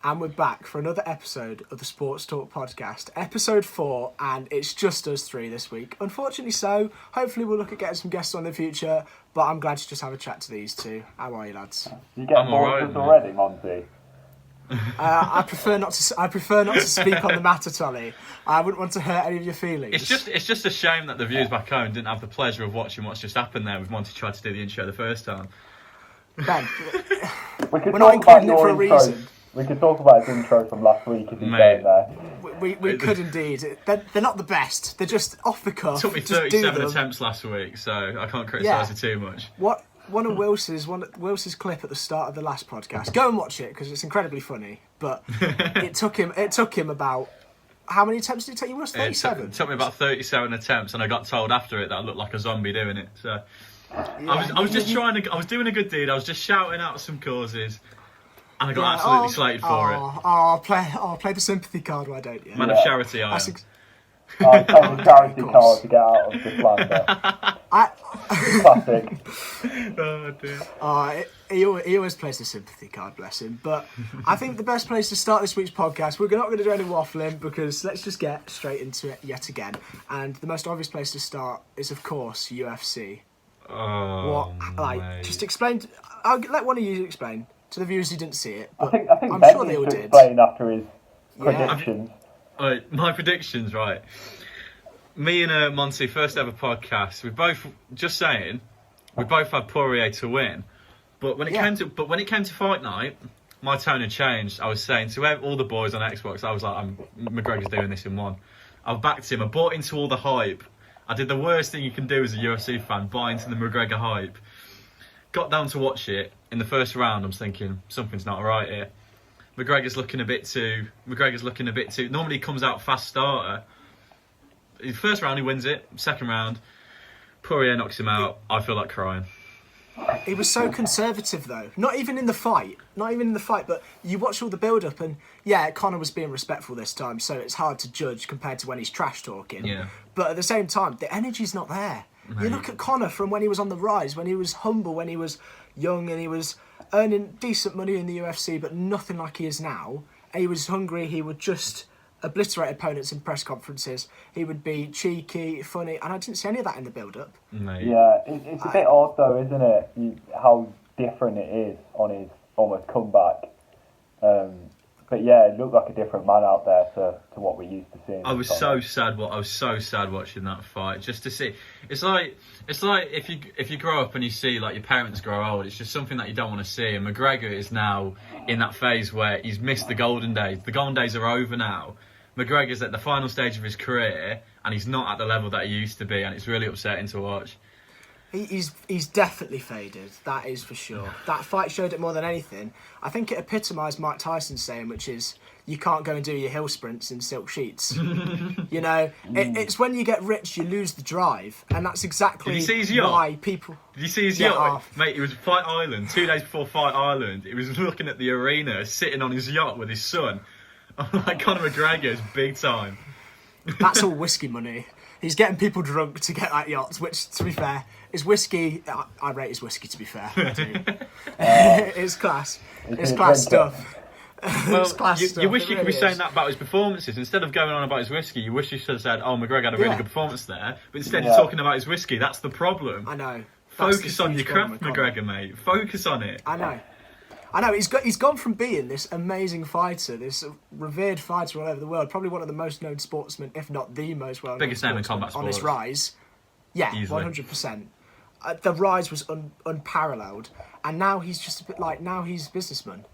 and we're back for another episode of the Sports Talk Podcast, episode 4, and it's just us three this week. Unfortunately so, hopefully we'll look at getting some guests on in the future, but I'm glad to just have a chat to these two. How are you, lads? You get bored of us already, Monty? I prefer not to speak on the matter, Tolly. I wouldn't want to hurt any of your feelings. It's just a shame that the viewers back home didn't have the pleasure of watching what's just happened there with Monty tried to do the intro the first time. Ben, we're not including it for a reason. We could talk about his intro from last week if he's going there. We could indeed. They're not the best. They're just off the cuff. It took me 37 attempts last week, so I can't criticise it too much. One of Wils's clip at the start of the last podcast. Go and watch it because it's incredibly funny. But it took him about how many attempts did it take you? 37. It took me about 37 attempts, and I got told after it that I looked like a zombie doing it. So I was just trying to. I was doing a good deed. I was just shouting out some causes, and I got absolutely slated for it. Play the sympathy card, why don't you? Man of charity, I am. I tell the charity card to get out of the slander. Classic. Oh dear. He always plays the sympathy card, bless him. But I think the best place to start this week's podcast, we're not going to do any waffling because let's just get straight into it yet again. And the most obvious place to start is, of course, UFC. Just explain. I'll let one of you explain to the viewers who didn't see it. But I think I'm Ben sure they all needs to did. explain after his predictions. My predictions, right? Me and Monty, first ever podcast. We both had Poirier to win, but when it came to fight night, my tone had changed. I was saying to all the boys on Xbox, I was like, McGregor's doing this in one. I backed him. I bought into all the hype. I did the worst thing you can do as a UFC fan, buy into the McGregor hype. Got down to watch it. In the first round, I'm thinking, something's not right here. McGregor's looking a bit too... Normally he comes out fast starter. In the first round, he wins it. Second round, Poirier knocks him out. I feel like crying. He was so conservative, though. Not even in the fight, but you watch all the build-up and, Conor was being respectful this time, so it's hard to judge compared to when he's trash-talking. Yeah. But at the same time, the energy's not there. Mate. You look at Conor from when he was on the rise, when he was humble, when he was young and he was earning decent money in the UFC, but nothing like he is now. And he was hungry, he would just obliterate opponents in press conferences. He would be cheeky, funny, and I didn't see any of that in the build-up. Mate. Yeah, it's a bit odd though, isn't it? How different it is on his almost comeback. But yeah, it looked like a different man out there to what we used to see. I was so sad watching that fight, just to see. It's like if you grow up and you see like your parents grow old, it's just something that you don't want to see. And McGregor is now in that phase where he's missed the golden days. The golden days are over now. McGregor's at the final stage of his career, and he's not at the level that he used to be, and it's really upsetting to watch. He's definitely faded, that is for sure. That fight showed it more than anything. I think it epitomised Mike Tyson's saying, which is, you can't go and do your hill sprints in silk sheets. You know, it's when you get rich, you lose the drive. And that's exactly why people... Did you see his yacht? Mate, it was Fight Island. 2 days before Fight Island, he was looking at the arena, sitting on his yacht with his son. Like Conor McGregor is big time. That's all whiskey money. He's getting people drunk to get that yacht, which, to be fair, is whiskey. I rate his whiskey, to be fair. I do. It's class. It's class stuff. Well, you wish you could be saying that about his performances. Instead of going on about his whiskey, you wish you should have said, McGregor had a really good performance there. But instead you're talking about his whiskey. That's the problem. I know. Focus on your craft, McGregor, mate. Focus on it. I know. He's gone from being this amazing fighter, this revered fighter all over the world, probably one of the most known sportsmen, if not the most well-known biggest name in combat sports. On his rise. Yeah, easily. 100%. The rise was unparalleled, and now he's just a bit like, now he's a businessman.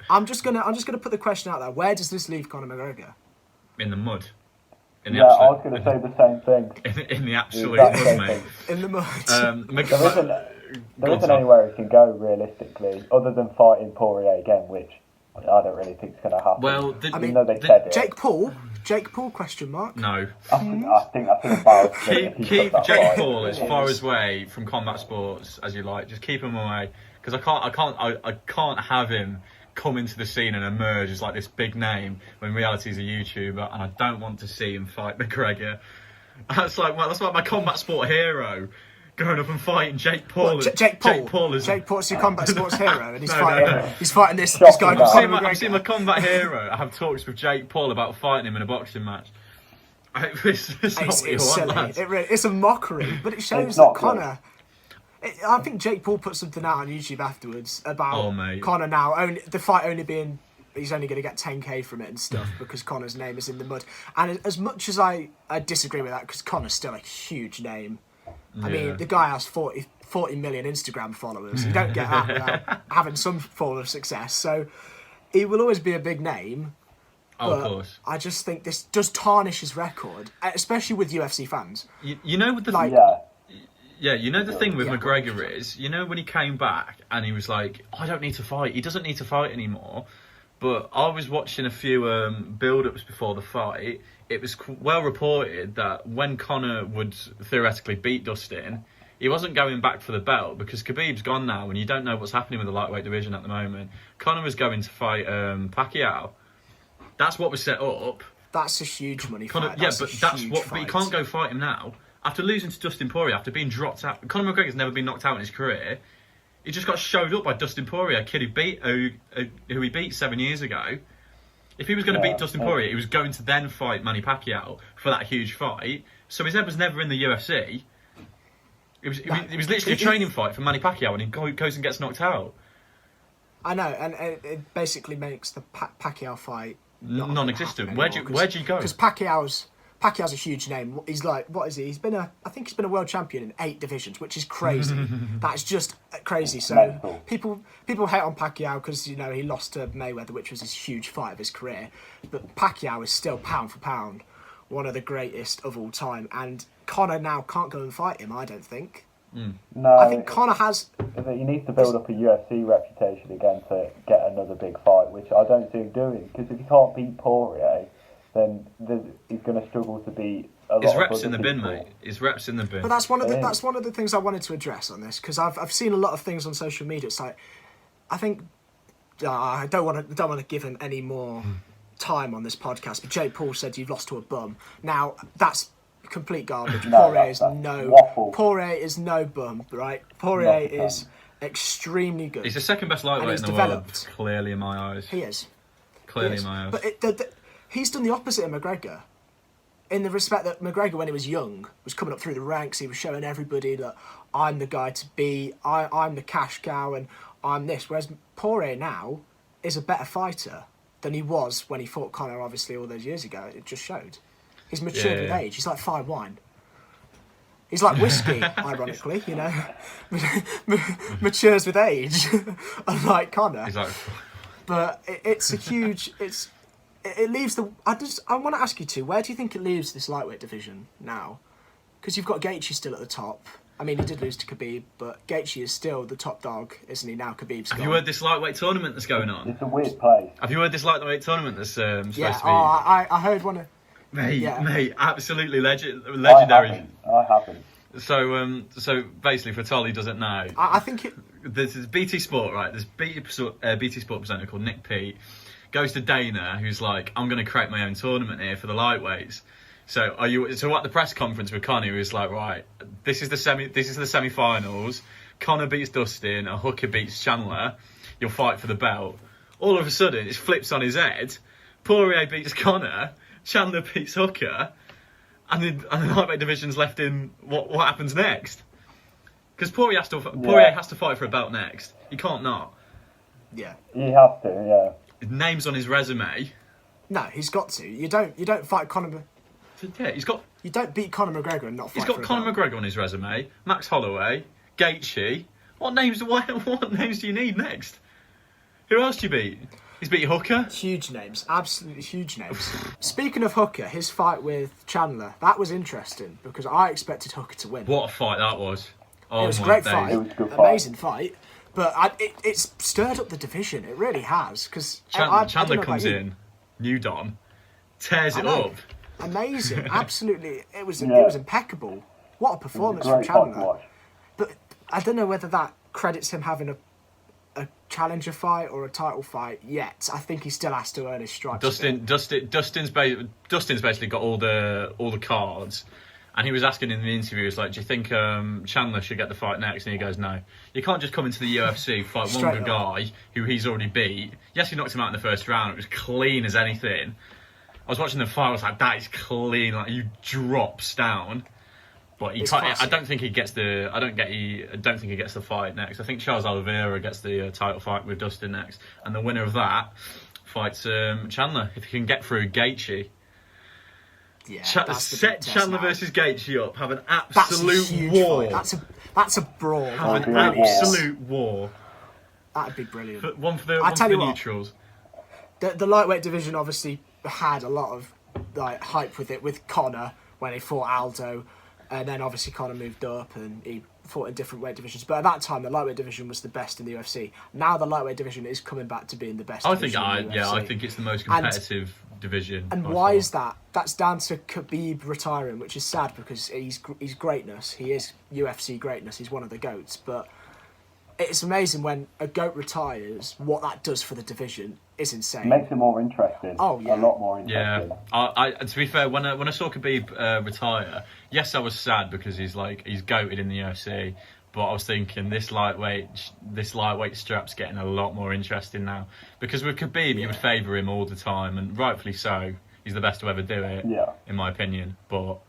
I'm just gonna put the question out there. Where does this leave Conor McGregor? In the mud. I was going to say the same thing. In the absolute mud, mate. In the mud. There isn't anywhere he can go, realistically, other than fighting Poirier again, which I don't really think is going to happen. Well, Jake Paul, question mark? No. I think that's an embarrassment. Keep Jake Paul as far away from combat sports as you like. Just keep him away, because I can't have him come into the scene and emerge as like this big name when in reality he's a YouTuber, and I don't want to see him fight McGregor. That's like my combat sport hero going up and fighting Jake Paul. What, Jake Paul. Jake Paul's your combat sports hero, and he's He's fighting this guy called Conor McGregor. I've seen my combat hero. I have talks with Jake Paul about fighting him in a boxing match. It's not what you want, lads. It's a mockery, but it shows that Conor. I think Jake Paul put something out on YouTube afterwards about Conor now. The fight only being. He's only going to get 10k from it and stuff because Conor's name is in the mud. And as much as I disagree with that, because Conor's still a huge name. I mean, the guy has 40 million Instagram followers. You don't get that without having some form of success. So he will always be a big name. Of course. I just think this does tarnish his record, especially with UFC fans. You know what the you know the thing with McGregor is, you know when he came back and he was like, I don't need to fight. He doesn't need to fight anymore. But I was watching a few build-ups before the fight. It was well reported that when Conor would theoretically beat Dustin, he wasn't going back for the belt because Khabib's gone now and you don't know what's happening with the lightweight division at the moment. Conor was going to fight Pacquiao. That's what was set up. That's a huge money fight. But you can't go fight him now. After losing to Dustin Poirier, after being dropped out, Conor McGregor's never been knocked out in his career. He just got showed up by Dustin Poirier, a kid who he beat 7 years ago. If he was going to beat Dustin Poirier, he was going to then fight Manny Pacquiao for that huge fight. So his head was never in the UFC. It was literally a training fight for Manny Pacquiao, and he goes and gets knocked out. I know, and it basically makes the Pacquiao fight non-existent. Where'd you go? Because Pacquiao's a huge name. He's like, what is he? I think he's been a world champion in 8 divisions, which is crazy. That's just crazy. So people hate on Pacquiao because he lost to Mayweather, which was his huge fight of his career. But Pacquiao is still pound for pound one of the greatest of all time. And Conor now can't go and fight him. I don't think. No, I think Conor has. He needs to build up a UFC reputation again to get another big fight, which I don't see him doing. Because if he can't beat Poirier, then he's going to struggle to beat a lot of other reps in the bin, people. mate. His reps in the bin. But that's one of the things I wanted to address on this because I've seen a lot of things on social media. It's like I think I don't want to give him any more time on this podcast. But Jake Paul said you've lost to a bum. Now that's complete garbage. Poirier is no bum, right? Poirier is extremely good. He's the second best lightweight in the world, clearly in my eyes. He is. Clearly in my eyes. But he's done the opposite of McGregor. In the respect that McGregor, when he was young, was coming up through the ranks, he was showing everybody that I'm the guy to be, I'm the cash cow, and I'm this. Whereas Poirier now is a better fighter than he was when he fought Conor, obviously, all those years ago. It just showed. He's matured with age. He's like fine wine. He's like whiskey, ironically, matures with age, unlike Conor. Exactly. But it's a huge. It leaves the. I want to ask you two. Where do you think it leaves this lightweight division now? Because you've got Gaethje still at the top. I mean, he did lose to Khabib, but Gaethje is still the top dog, isn't he? Now Khabib's gone. Have you heard this lightweight tournament that's going on? It's a weird place. Have you heard this lightweight tournament that's supposed to be? I heard one of. Mate, absolutely legendary. I haven't. So basically, for Tolly doesn't know. I think it. This is BT Sport, right? There's BT Sport presenter called Nick Pete. Goes to Dana, who's like, I'm going to create my own tournament here for the lightweights. So at the press conference with Conor, he was like, right, this is the semi-finals. Conor beats Dustin, a Hooker beats Chandler. You'll fight for the belt. All of a sudden, it flips on his head. Poirier beats Conor. Chandler beats Hooker. And the lightweight division's left in what happens next? Because Poirier has to fight for a belt next. He can't not. Yeah. He has to, yeah. His name's on his resume. No, he's got to. You don't fight Conor. Yeah, You don't beat Conor McGregor and not fight. He's got Conor McGregor on his resume. Max Holloway, Gaethje. What names do you need next? Who else do you beat? He's beat Hooker. Huge names, absolutely huge names. Speaking of Hooker, his fight with Chandler, that was interesting because I expected Hooker to win. What a fight that was! Oh, it was a great fight, It was a good amazing fight. But it's stirred up the division. It really has because Chandler comes in, new Don, tears it up. Amazing, absolutely. It was impeccable. What a performance from Chandler. But I don't know whether that credits him having a challenger fight or a title fight yet. I think he still has to earn his stripes. Dustin's basically got all the cards, And he was asking in the interview, he was like, do you think Chandler should get the fight next? And he goes, no. You can't just come into the UFC, fight one Straight good guy who he's already beat. Yes, he knocked him out in the first round. It was clean as anything. I was watching the fight, I was like, that is clean. Like, he drops down. But he can't, I don't think he gets the. I don't think he gets the fight next. I think Charles Oliveira gets the title fight with Dustin next, and the winner of that fights Chandler if he can get through Gaethje. Yeah, set Chandler versus Gaethje up. Have an absolute war. That's a brawl. Have an absolute war. That'd be brilliant. One for the neutrals. The lightweight division obviously had a lot of like hype with it, with Conor when he fought Aldo. And then obviously Conor moved up and he fought in different weight divisions. But at that time, the lightweight division was the best in the UFC. Now the lightweight division is coming back to being the best. I think it's the most competitive division. And why is that? That's down to Khabib retiring, which is sad because he's greatness. He is UFC greatness. He's one of the GOATs. But it's amazing when a GOAT retires, what that does for the division is insane. It makes it more interesting. Oh, yeah. A lot more interesting. Yeah. To be fair, when I saw Khabib retire, yes, I was sad because he's GOATed in the UFC. But I was thinking this lightweight strap's getting a lot more interesting now. Because with Khabib, you would favour him all the time, and rightfully so. He's the best to ever do it, in my opinion. But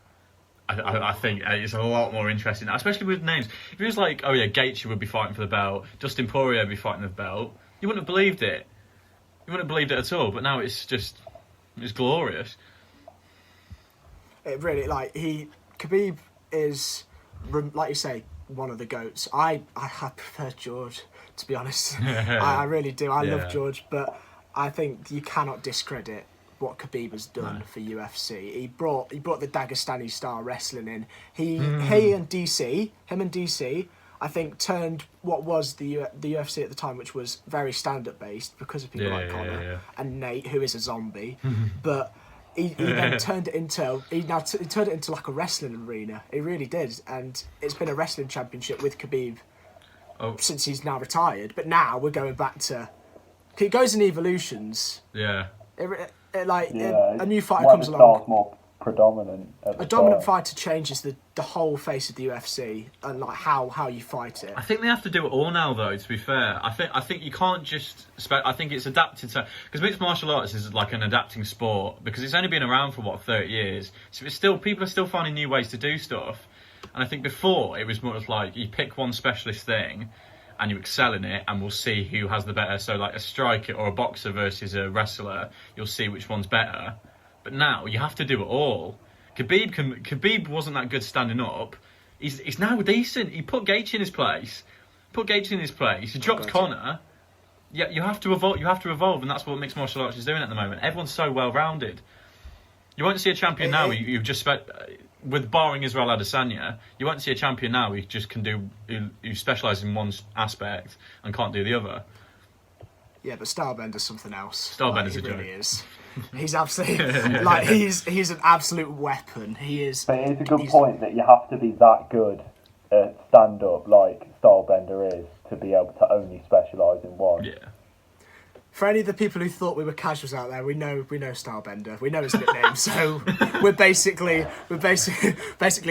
I think it's a lot more interesting now, especially with names. If it was like, oh yeah, Gaethje would be fighting for the belt, Dustin Poirier would be fighting for the belt, you wouldn't have believed it. You wouldn't have believed it at all. But now it's glorious. It really, Khabib is, like you say, one of the GOATs. I prefer George, to be honest. I really do. I love George, but I think you cannot discredit what Khabib has done for UFC. He brought the Dagestani style wrestling in. Him and DC, I think turned what was the UFC at the time, which was very stand-up based because of people like Conor and Nate, who is a zombie. But he then turned it into like a wrestling arena. He really did, and it's been a wrestling championship with Khabib since he's now retired. But now we're going back to. It goes in evolutions. Yeah. A new fighter comes along. More predominant. A dominant fighter changes the whole face of the UFC and like how you fight it. I think they have to do it all now, though. To be fair, I think you can't just. I think it's adapted to, because mixed martial arts is like an adapting sport because it's only been around for 30 years. So it's still, people are still finding new ways to do stuff. And I think before it was more of like you pick one specialist thing and you excel in it, and we'll see who has the better. So like a striker or a boxer versus a wrestler, you'll see which one's better. But now you have to do it all. Khabib wasn't that good standing up. He's now decent. He put Gaethje in his place. He dropped Conor. Yeah, you have to evolve, and that's what mixed martial arts is doing at the moment. Everyone's so well rounded. You won't see a champion now you've just spent. With barring Israel Adesanya, you won't see a champion now who just can do, who specialises in one aspect and can't do the other. Yeah, but Stylebender's something else. Stylebender's a joke. Really is. He's absolutely he's an absolute weapon. He is. But it's a good point that you have to be that good at stand up like Stylebender is to be able to only specialise in one. Yeah. For any of the people who thought we were casuals out there, we know Stylebender. We know his nickname, so we're basically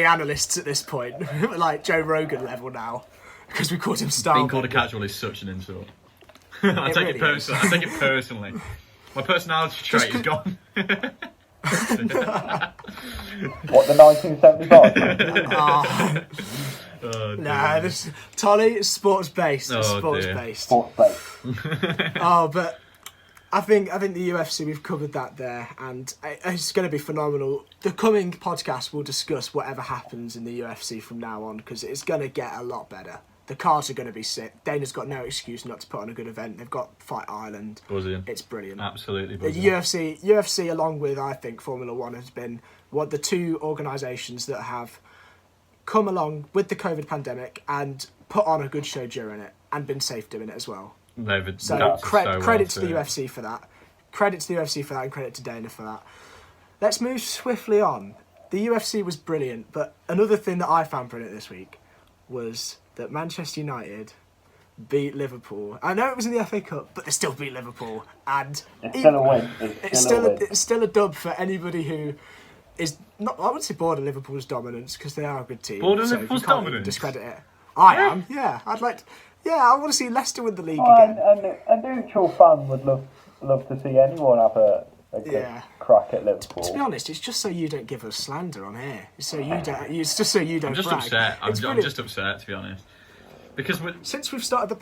analysts at this point. We're like Joe Rogan level now because we called him Stylebender. Being called a casual is such an insult. I take it personally. My personality trait is gone. What, the 1975? Nah, Tolly is sports based. Sports based. But I think the UFC, we've covered that there, and it's going to be phenomenal. The coming podcast will discuss whatever happens in the UFC from now on because it's going to get a lot better. The cards are going to be sick. Dana's got no excuse not to put on a good event. They've got Fight Island. Buzzing. It's brilliant. Absolutely buzzing. The UFC, along with I think Formula One, has been the two organisations that have come along with the COVID pandemic and put on a good show during it and been safe doing it as well. Credit to the UFC for that. Credit to the UFC for that, and credit to Dana for that. Let's move swiftly on. The UFC was brilliant, but another thing that I found brilliant this week was that Manchester United beat Liverpool. I know it was in the FA Cup, but they still beat Liverpool, and it's still a win. It's still a dub for anybody who is not. I wouldn't say bored of Liverpool's dominance because they are a good team. Bored of so Liverpool's you can't dominance? discredit it. I am. Yeah, I'd like. I want to see Leicester win the league Oh, again. and a neutral fan would love to see anyone have a good crack at Liverpool. To be honest, it's just so you don't give us slander on here. It's so you don't. It's just so you don't. I'm just brag. upset. I'm Brilliant. just upset, to be honest. Because since we started the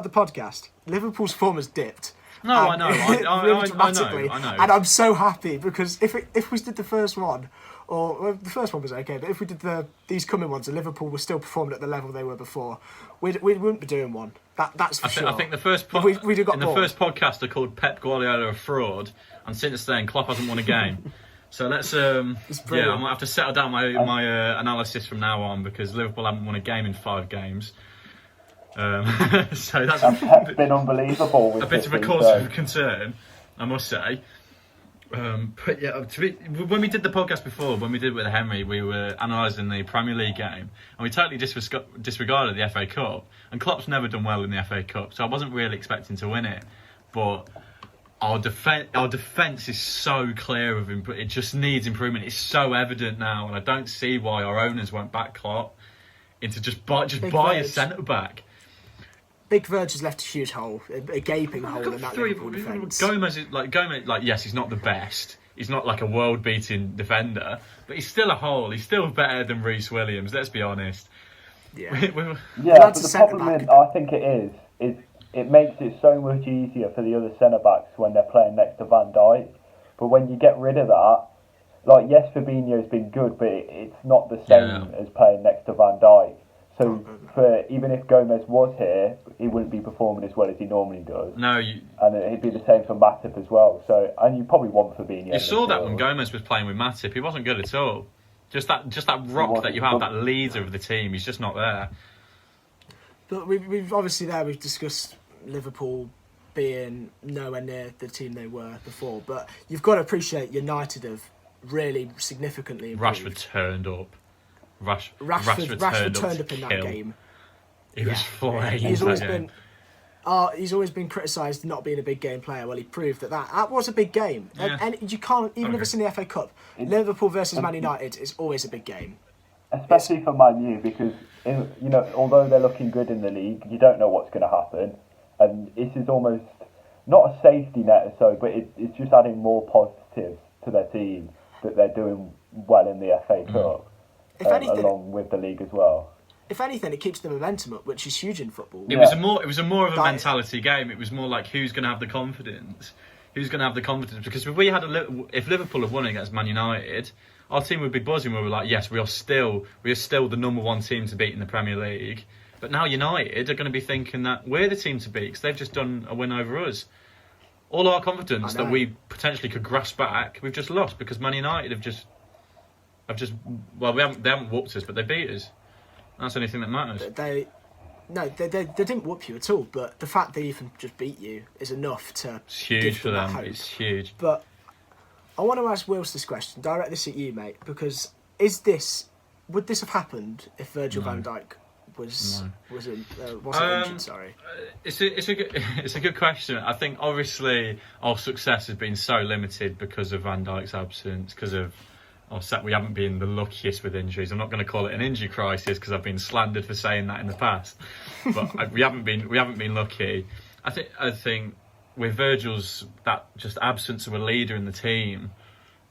podcast, Liverpool's form has dipped. No, I know. Really dramatically. I know. And I'm so happy because if we did the first one, the first one was okay, but if we did these coming ones, and Liverpool were still performing at the level they were before, we wouldn't be doing one. That's for sure. I think the first first podcast I called Pep Guardiola a fraud, and since then Klopp hasn't won a game. So let's I might have to settle down my analysis from now on because Liverpool haven't won a game in 5 games. So that's Pep's been unbelievable. With a bit of a cause of concern, I must say. But yeah, when we did the podcast before, when we did it with Henry, we were analysing the Premier League game, and we totally disregarded the FA Cup. And Klopp's never done well in the FA Cup, so I wasn't really expecting to win it. But our defence is so clear of him, but it just needs improvement. It's so evident now, and I don't see why our owners won't back Klopp into just buy a centre back. Big Verge has left a huge hole, a gaping hole in that Liverpool defence. Gomez, yes, he's not the best. He's not like a world-beating defender, but he's still a hole. He's still better than Reece Williams. Let's be honest. Yeah, but the problem I think it is it makes it so much easier for the other centre backs when they're playing next to Van Dijk. But when you get rid of that, like yes, Fabinho's been good, but it's not the same as playing next to Van Dijk. So even if Gomez was here, he wouldn't be performing as well as he normally does. No, and it'd be the same for Matip as well. So and you probably want Fabinho. You saw that when Gomez was playing with Matip, he wasn't good at all. Just that rock that you have, that leader of the team, he's just not there. But we've obviously we've discussed Liverpool being nowhere near the team they were before, but you've got to appreciate United have really significantly improved. Rashford turned up. Rashford turned up in that game. He was flying. He's always been criticised for not being a big game player. Well, he proved that was a big game. Yeah. And you can't, even if it's in the FA Cup, Liverpool versus Man United is always a big game. Especially for Man U, because although they're looking good in the league, you don't know what's going to happen, and this is almost not a safety net or so, but it's just adding more positives to their team that they're doing well in the FA Cup. If anything, along with the league as well. If anything, it keeps the momentum up, which is huge in football. It was a more of a mentality game. It was more like who's going to have the confidence. Who's going to have the confidence? Because if Liverpool had won against Man United, our team would be buzzing. We were like, yes, we are still the number one team to beat in the Premier League. But now United are going to be thinking that we're the team to beat because they've just done a win over us. All our confidence that we potentially could grasp back, we've just lost because Man United have just they haven't whooped us, but they beat us. That's the only thing that matters. They didn't whoop you at all, but the fact they even just beat you is enough to. It's huge for them. It's huge. But I want to ask Wills this question. Direct this at you, mate, because would this have happened if Virgil van Dijk wasn't injured? Sorry. It's a good question. I think obviously our success has been so limited because of Van Dijk's absence, because of. We haven't been the luckiest with injuries. I'm not going to call it an injury crisis because I've been slandered for saying that in the past. But we haven't been lucky. I think with Virgil's that just absence of a leader in the team,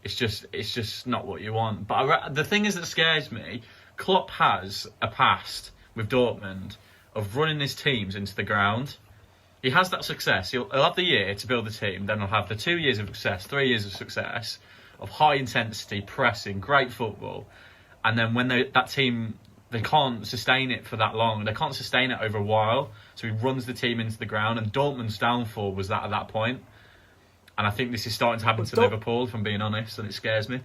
it's just not what you want. But the thing is that scares me. Klopp has a past with Dortmund of running his teams into the ground. He has that success. He'll have the year to build the team. Then he'll have the 2 years of success, 3 years of success. Of high intensity pressing, great football, and then when that team they can't sustain it for that long, they can't sustain it over a while. So he runs the team into the ground, and Dortmund's downfall was that at that point. And I think this is starting to happen to Liverpool, if I'm being honest, and it scares me.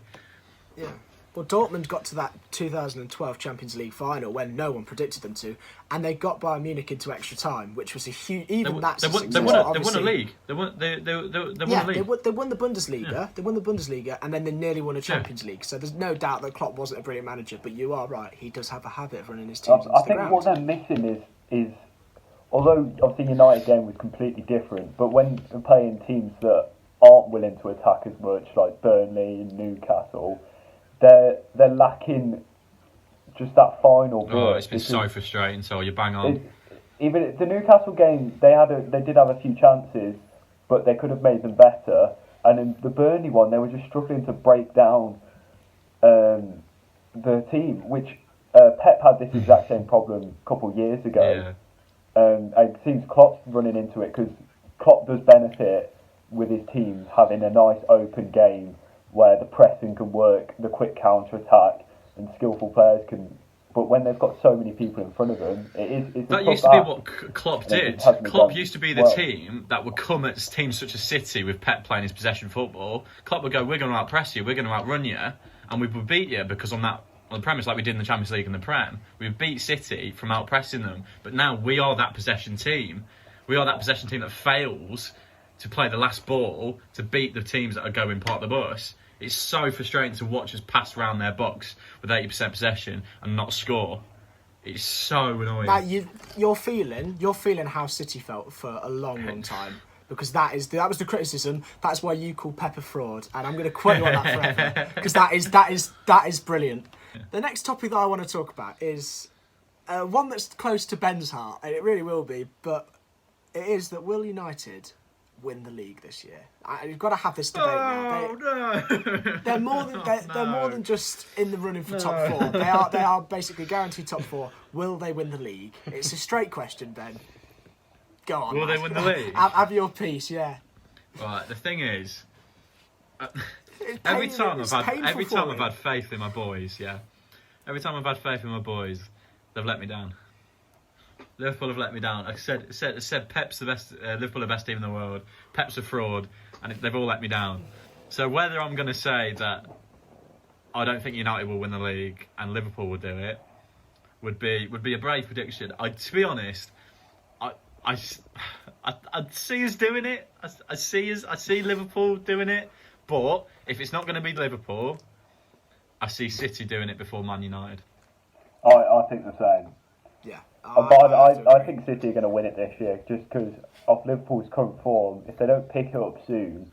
Yeah. Well, Dortmund got to that 2012 Champions League final when no one predicted them to, and they got Bayern Munich into extra time, which was a huge. They won a league. They won a league. They won the Bundesliga. Yeah. They won the Bundesliga, and then they nearly won a Champions League. So there's no doubt that Klopp wasn't a brilliant manager, but you are right. He does have a habit of running his teams into the ground. I think what they're missing is although obviously United game was completely different, but when they're playing teams that aren't willing to attack as much, like Burnley and Newcastle, they're lacking just that final bit. Oh, it's been so frustrating. So you bang on. Even the Newcastle game, they did have a few chances, but they could have made them better. And in the Burnley one, they were just struggling to break down the team, which Pep had this exact same problem a couple of years ago. Yeah. It seems Klopp's running into it because Klopp does benefit with his teams having a nice open game where the pressing can work, the quick counter-attack, and skillful players can... But when they've got so many people in front of them, it's that used to be what Klopp did. Klopp used to be the team that would come at teams such as City with Pep playing his possession football. Klopp would go, we're going to out-press you, we're going to outrun you, and we would beat you because on the premise like we did in the Champions League and the Prem, we would beat City from out-pressing them. But now we are that possession team. We are that possession team that fails to play the last ball to beat the teams that are going part of the bus. It's so frustrating to watch us pass around their box with 80% possession and not score. It's so annoying. Now you're feeling how City felt for a long time, because that was the criticism. That's why you call Pep a fraud, and I'm going to quote you on that forever because that is brilliant. The next topic that I want to talk about is one that's close to Ben's heart, and it really will be. But it is that will United win the league this year? You've got to have this debate now. They're more than just in the running for top four. They are basically guaranteed top four. Will they win the league? It's a straight question, Ben. Go on. Will they win the league? Have your piece, yeah. Right. The thing is, every time I've had faith in my boys, every time I've had faith in my boys, they've let me down. Liverpool have let me down. I said Pep's the best. Liverpool are the best team in the world. Pep's a fraud, and they've all let me down. So whether I'm going to say that I don't think United will win the league and Liverpool will do it would be a brave prediction. To be honest, I see us doing it. I see Liverpool doing it. But if it's not going to be Liverpool, I see City doing it before Man United. I think the same. Yeah. But I think City are going to win it this year, just because of Liverpool's current form. If they don't pick it up soon,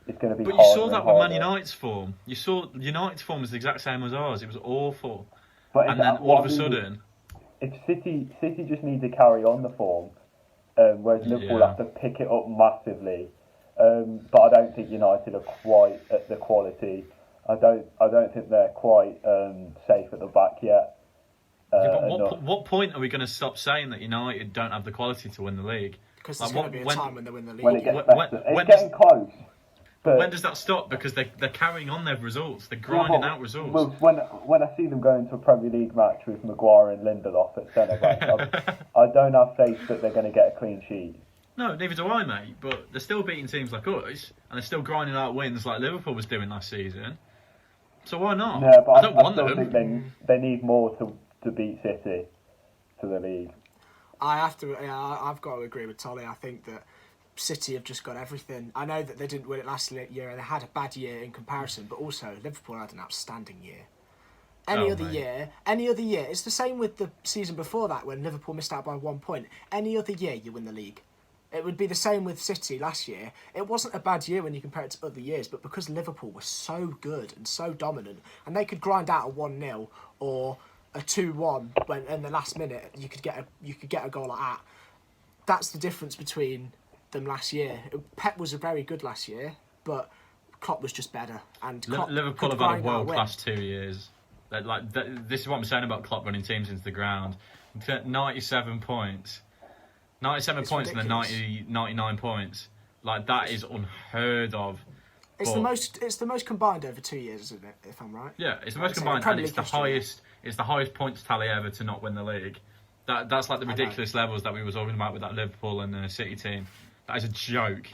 it's going to be. But you saw that with Man United's form. You saw United's form was the exact same as ours. It was awful. And then all of a sudden, if City just need to carry on the form, whereas Liverpool have to pick it up massively. But I don't think United are quite at the quality. I don't think they're quite safe at the back yet. What point are we going to stop saying that United don't have the quality to win the league? Because there's going to be a time when they win the league. When it gets better. It's getting close. But when does that stop? Because they're carrying on their results. They're grinding out results. Well, when I see them going to a Premier League match with Maguire and Lindelof at centre back, I don't have faith that they're going to get a clean sheet. No, neither do I, mate. But they're still beating teams like us, and they're still grinding out wins like Liverpool was doing last season. So why not? No, but I still think they need more to beat City to the league. I've got to agree with Tolly. I think that City have just got everything. I know that they didn't win it last year and they had a bad year in comparison, but also Liverpool had an outstanding year. Any other year, it's the same with the season before that when Liverpool missed out by 1 point. Any other year you win the league. It would be the same with City last year. It wasn't a bad year when you compare it to other years, but because Liverpool was so good and so dominant, and they could grind out a 1-0 or a 2-1 when in the last minute you could get a goal like that. That's the difference between them last year. Pep was very good last year, but Klopp was just better. And Liverpool have had a world class 2 years. This is what I'm saying about Klopp running teams into the ground. 97 points. 97 points and then 99 points. Like, that is unheard of. It's the most combined over 2 years, isn't it? If I'm right. Yeah, it's the most combined, and it's the highest. It's the highest points tally ever to not win the league. That's like the ridiculous levels that we were talking about with that Liverpool and City team. That is a joke.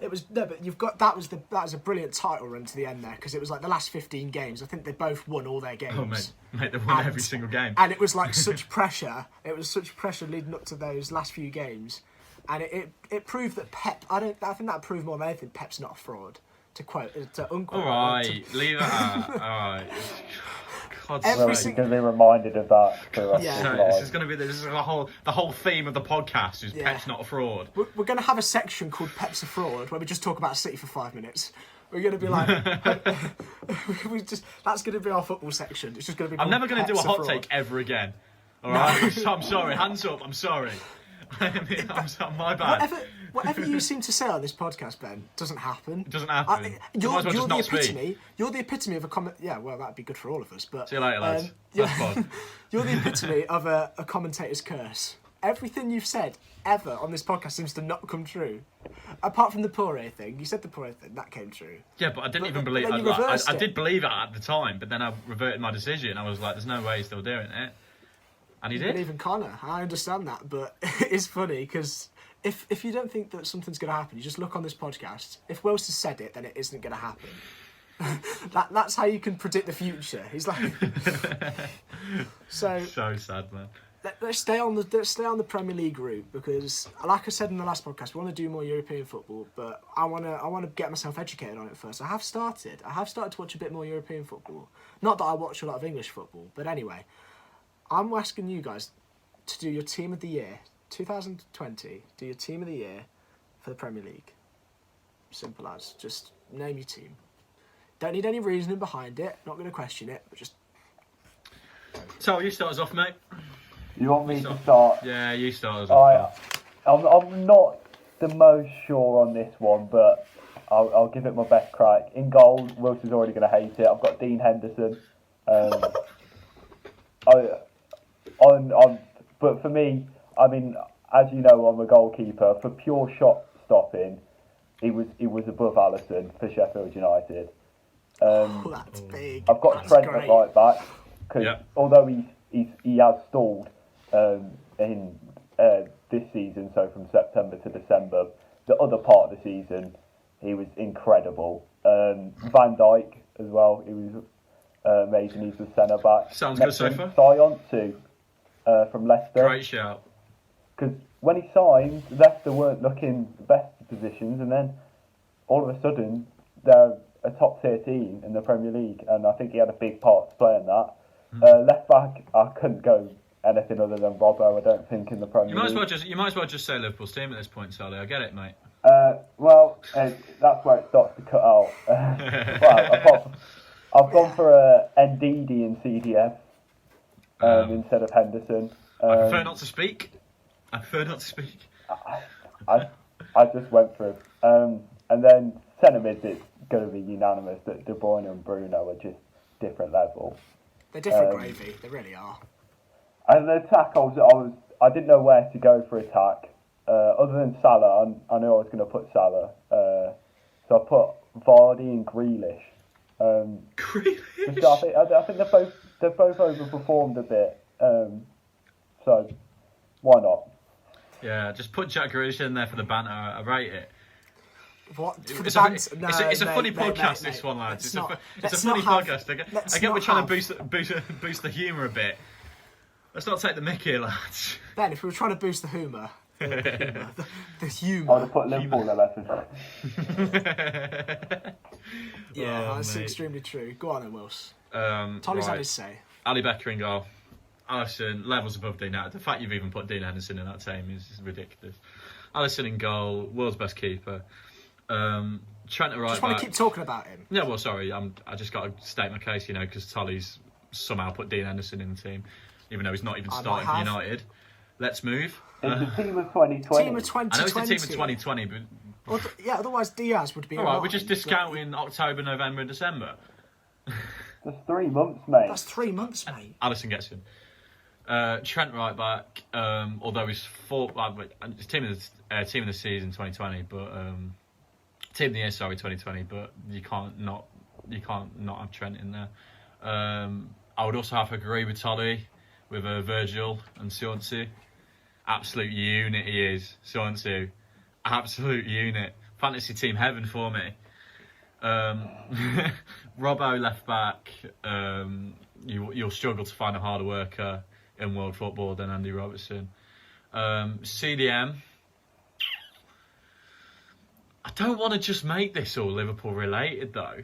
It was no, but you've got that was a brilliant title run to the end there because it was like the last 15 games. I think they both won all their games. Oh mate, they won every single game. And it was like such pressure. It was such pressure leading up to those last few games, and it proved that Pep. I think that proved more than anything. Pep's not a fraud. To unquote. All right, leave it at. All right. God's Well, sake. he's going to be reminded of that for the rest Yeah. of So his this life. is going to be the whole theme of the podcast is Yeah. Pep's not a fraud. We're going to have a section called Pep's a Fraud where we just talk about City for 5 minutes. We're going to be like, that's going to be our football section. It's just going to be. I'm never going to do a Pep's hot fraud. take ever again. All right, I'm sorry. Hands up. I'm sorry. My bad. Whatever you seem to say on this podcast, Ben, doesn't happen. It doesn't happen. So might as well just not speak. You're the epitome of a comment. Yeah, well, that'd be good for all of us. But See you later, lads. you're, That's fun. you're the epitome of a commentator's curse. Everything you've said ever on this podcast seems to not come true. Apart from the Poirier thing, you said the Poirier thing that came true. Yeah, but I didn't even believe. then you reversed I it. did believe it at the time, but then I reverted my decision. I was like, "There's no way he's still doing it," and he You did. believe in Conor. I understand that, but it's funny because if you don't think that something's going to happen, you just look on this podcast. If Wells has said it, then it isn't going to happen. That's how you can predict the future. He's like, so sad, man. let's stay on the Premier League route because, like I said in the last podcast, we want to do more European football, but I want to get myself educated on it first. I have started to watch a bit more European football. Not that I watch a lot of English football, but anyway, I'm asking you guys to do your team of the year, 2020. Do your team of the year for the Premier League. Simple as, just name your team. Don't need any reasoning behind it. Not going to question it, but just. So you start us off, mate. You want me to start? Yeah, you start us off. I'm not the most sure on this one, but I'll give it my best crack. In goal, Wilson's already going to hate it. I've got Dean Henderson. But for me, I mean, as you know, I'm a goalkeeper. For pure shot stopping, he was above Alisson for Sheffield United. That's big. I've got That's Trent great. at right back because although he has stalled in this season, so from September to December, the other part of the season he was incredible. Van Dijk as well, he was amazing. He's the centre back. Sounds good so far. Sion too, from Leicester. Great shout. Because when he signed, Leicester weren't looking the best positions, and then all of a sudden they're a top tier team in the Premier League, and I think he had a big part to play in that. Left back, I couldn't go anything other than Robbo. I don't think in the Premier League. You might as well just say Liverpool's team at this point, Sally. I get it, mate. That's where it starts to cut out. I've gone for Ndidi and CDF instead of Henderson. I prefer not to speak. I just went through. And then centre mid, it's going to be unanimous that De Bruyne and Bruno are just different level. They're different gravy. They really are. And the attack, I didn't know where to go for attack. Other than Salah, I knew I was going to put Salah. So I put Vardy and Grealish. Grealish? I think they've both overperformed a bit. So why not? Yeah, just put Jack Grealish in there for the banter. I rate it. What? It's a funny podcast, this one, lads. It's a funny podcast. I get we're trying to boost the humour a bit. Let's not take the mick here, lads. Ben, if we were trying to boost the humour, the I would humour. have put Liverpool in 11. Yeah, that's extremely true. Go on then, Wills. Tolly's right. had his say. Ali Becker in goal. Alisson, levels above Dean Henderson. The fact you've even put Dean Henderson in that team is ridiculous. Alisson in goal, world's best keeper. Trent at right Just want back. to keep talking about him. Yeah, well, sorry, I just got to state my case, because Tolly's somehow put Dean Henderson in the team, even though he's not even starting for United. Let's move. It's the team of 2020. Team of 2020. I know it's the team of 2020, but otherwise Diaz would be. all right, we're just discounting October, November, and December. That's 3 months, mate. That's 3 months, mate. Alisson gets in. Trent right back, although he's team of the season 2020, but team of the year 2020, but you can't not have Trent in there. I would also have to agree with Tolly with Virgil and Sionsu. Absolute unit he is, Sionsu. Absolute unit. Fantasy team heaven for me. Robbo left back. You'll struggle to find a harder worker in world football than Andy Robertson. CDM. I don't want to just make this all Liverpool related though.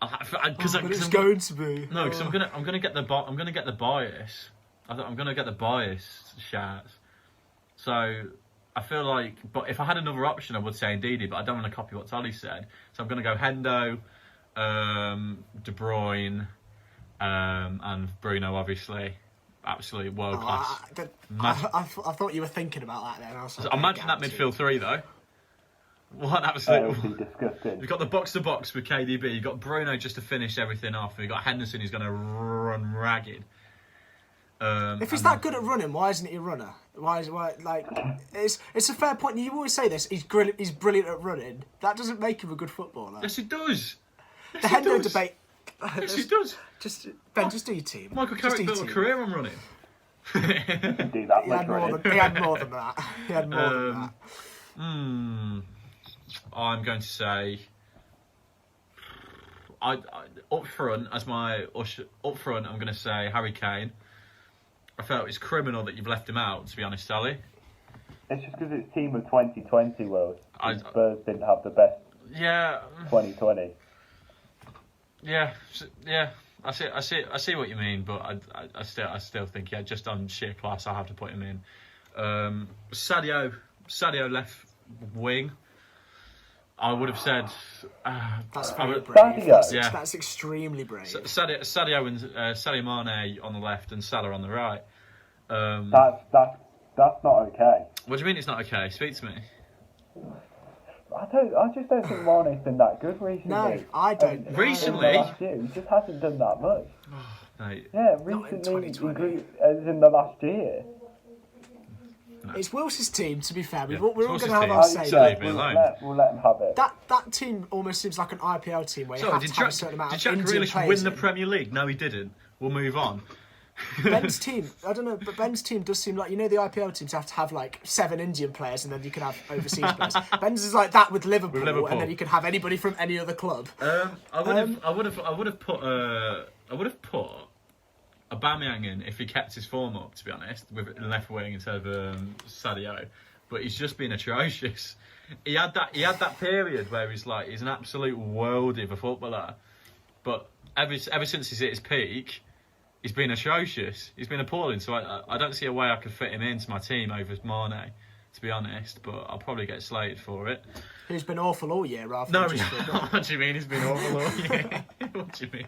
Because it's going to be. No, because I'm gonna get the bias. I'm gonna get the bias shouts. So I feel like, but if I had another option, I would say Ndidi, but I don't want to copy what Tolly said. So I'm gonna go Hendo, De Bruyne, and Bruno, obviously. Absolutely world class. I thought you were thinking about that then. I was like, imagine that midfield three though. What absolute! That would be disgusting. You've got the box to box with KDB. You've got Bruno just to finish everything off. You've got Henderson who's going to run ragged. If he's that good at running, why isn't he a runner? It's a fair point. You always say this. He's brilliant at running. That doesn't make him a good footballer. Yes, it does. The Hendo debate. Yes, it does. Just do your team. Michael Carrick built a career on running. Do that much running. He had more than that. I'm going to say, up front I'm going to say Harry Kane. I felt it's criminal that you've left him out, to be honest, Sally. It's just because it's team of 2020, Will. Spurs didn't have the best 2020. Yeah. I see what you mean, but I still think, just on sheer class, I have to put him in. Sadio left wing. I would have said that's very brave. That's extremely brave. Sadio and Sadio Mane on the left and Salah on the right. That's not okay. What do you mean it's not okay? Speak to me. I just don't think Mane's been that good recently. No, I don't. Recently? He just hasn't done that much. Mate. Yeah, recently, as in the last year. No. It's Wils's team, to be fair. Yeah, we're all going to have team. our say. We'll let him have it. That team almost seems like an IPL team where you have to have a certain amount of Indian players. Did Jack Grealish win the Premier League? No, he didn't. We'll move on. Ben's team, I don't know, but Ben's team does seem like, the IPL teams have to have like 7 Indian players and then you can have overseas players. Ben's is like that with Liverpool, and then you can have anybody from any other club. I would have put Aubameyang in if he kept his form up, to be honest, with left wing instead of Sadio. But he's just been atrocious. He had that period where he's an absolute worldie of a footballer, but ever since he's hit his peak, he's been atrocious. He's been appalling. So I don't see a way I could fit him into my team over Mane, to be honest. But I'll probably get slated for it. He's been awful all year, rather. No, what do you mean? He's been awful all year. What do you mean?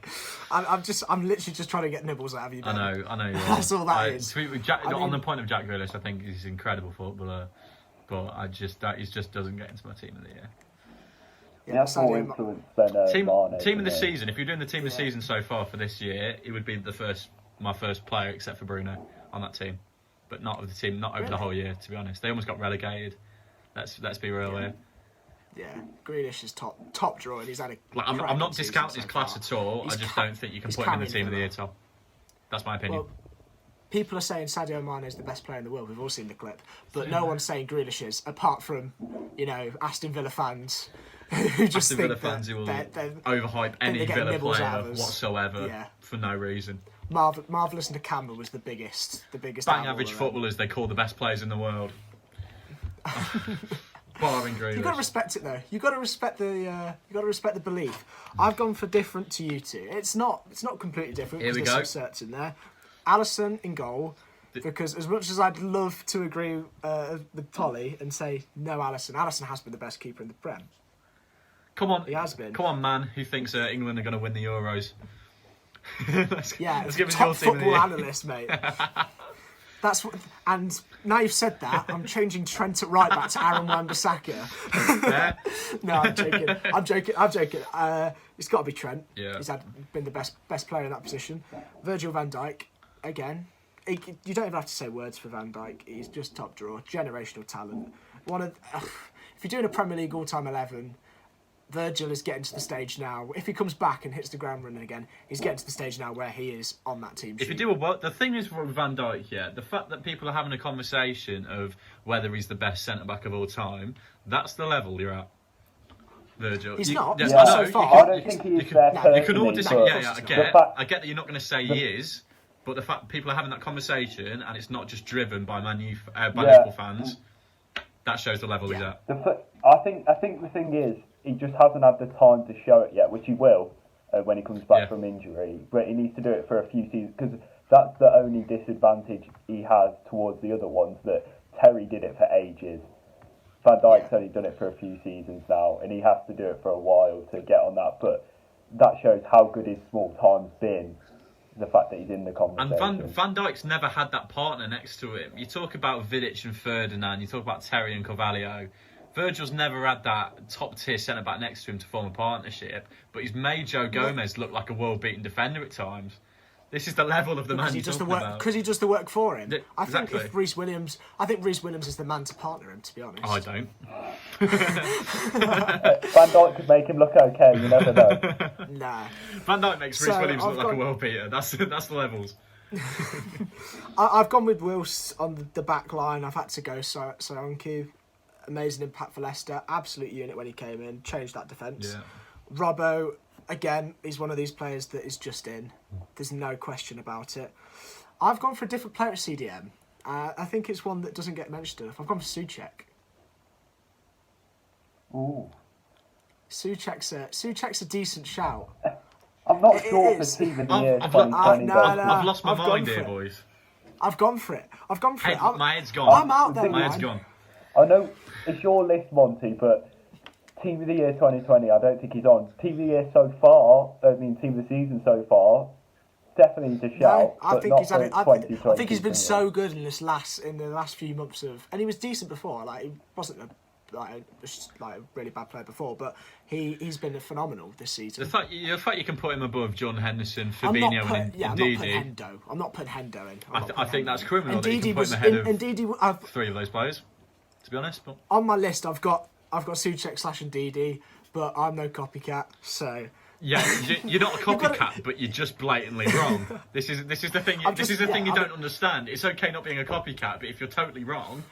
I'm literally just trying to get nibbles out of you. Ben. I know. That's all that is. On the point of Jack Grealish, I think he's an incredible footballer, but he just doesn't get into my team of the year. Yeah, that's more influence than team Mane, of the season. If you're doing the team of the season so far for this year, it would be my first player except for Bruno on that team, but not of the team, not over the whole year. To be honest, they almost got relegated. Let's be real here. Yeah, Grealish is top drawer, and he's had a. I'm not discounting his class at all. I just don't think you can put him in the team of the year top. That's my opinion. Well, people are saying Sadio Mane is the best player in the world. We've all seen the clip, but no one's saying Grealish is, apart from Aston Villa fans who just Aston think Villa fans who will overhype any Villa player whatsoever for no reason. Marvellous Nakamura was the biggest. Bang average footballers they call the best players in the world. Barring Grealish. You've got to respect it though. You've got to respect the belief. I've gone for different to you two. It's not completely different because there's some certs in there. Alisson in goal, because as much as I'd love to agree with Tolly and say no, Alisson has been the best keeper in the Prem. Come on, he has been. Come on, man. Who thinks England are going to win the Euros? let's give us top football analyst, mate. That's what, and now you've said that, I'm changing Trent at right back to Aaron Wan-Bissaka. No, I'm joking. It's got to be Trent. Yeah. He's been the best player in that position. Virgil van Dijk, again. You don't even have to say words for Van Dijk. He's just top drawer, generational talent. If you're doing a Premier League all-time 11, Virgil is getting to the stage now. If he comes back and hits the ground running again, he's getting to the stage now where he is on that team sheet. If you do the thing is with Van Dijk, the fact that people are having a conversation of whether he's the best centre-back of all time, that's the level you're at. Virgil. He's not. Yeah. So far. I don't think he's there. You can all disagree. I get that you're not going to say he is, but the fact people are having that conversation and it's not just driven by Liverpool fans, that shows the level he's at. I think the thing is, he just hasn't had the time to show it yet, which he will. when he comes back from injury, but he needs to do it for a few seasons because that's the only disadvantage he has towards the other ones. That Terry did it for ages. Van Dijk's only done it for a few seasons now, and he has to do it for a while to get on that. But that shows how good his small time's been. The fact that he's in the conversation. And Van Dijk's never had that partner next to him. You talk about Vidic and Ferdinand, you talk about Terry and Carvalho. Virgil's never had that top-tier centre-back next to him to form a partnership, but he's made Joe Gomez look like a world-beaten defender at times. This is the level of the man you're talking about. Because he does the work for him. I think Exactly. if Reece Williams is the man to partner him, to be honest. Oh, I don't. Van Dijk could make him look okay, you never know. Nah. Van Dijk makes Reece Williams look like a world-beater. That's the levels. I've gone with Wills on the back line. I've had to go Soyuncu. Amazing impact for Leicester. Absolute unit when he came in. Changed that defence. Yeah. Robbo, again, he's one of these players that is just in. There's no question about it. I've gone for a different player at CDM. I think it's one that doesn't get mentioned enough. I've gone for Souček. Ooh. Souček's a decent shout. I'm not sure for team of the year 2020. I've lost my mind here, boys. I've gone for it. My head's gone. I'm out there, My head's gone. I know it's your list, Monty, but Team of the Year 2020, I don't think he's on. Team of the Year so far, Team of the Season so far, definitely to shout. No, I think he's been yeah. so good in the last few months and he was decent before. Like he wasn't a really bad player before, but he's been phenomenal this season. The fact you can put him above John Henderson, Fabinho, and Ndidi. I'm not putting Hendo in. I think that's criminal. That you can put him ahead of three of those players. To be honest, but on my list, I've got Souček / Ndidi, but I'm no copycat, so. Yeah, you're not a copycat, but you're just blatantly wrong. This is the thing. This is the thing you don't understand. It's okay not being a copycat, but if you're totally wrong.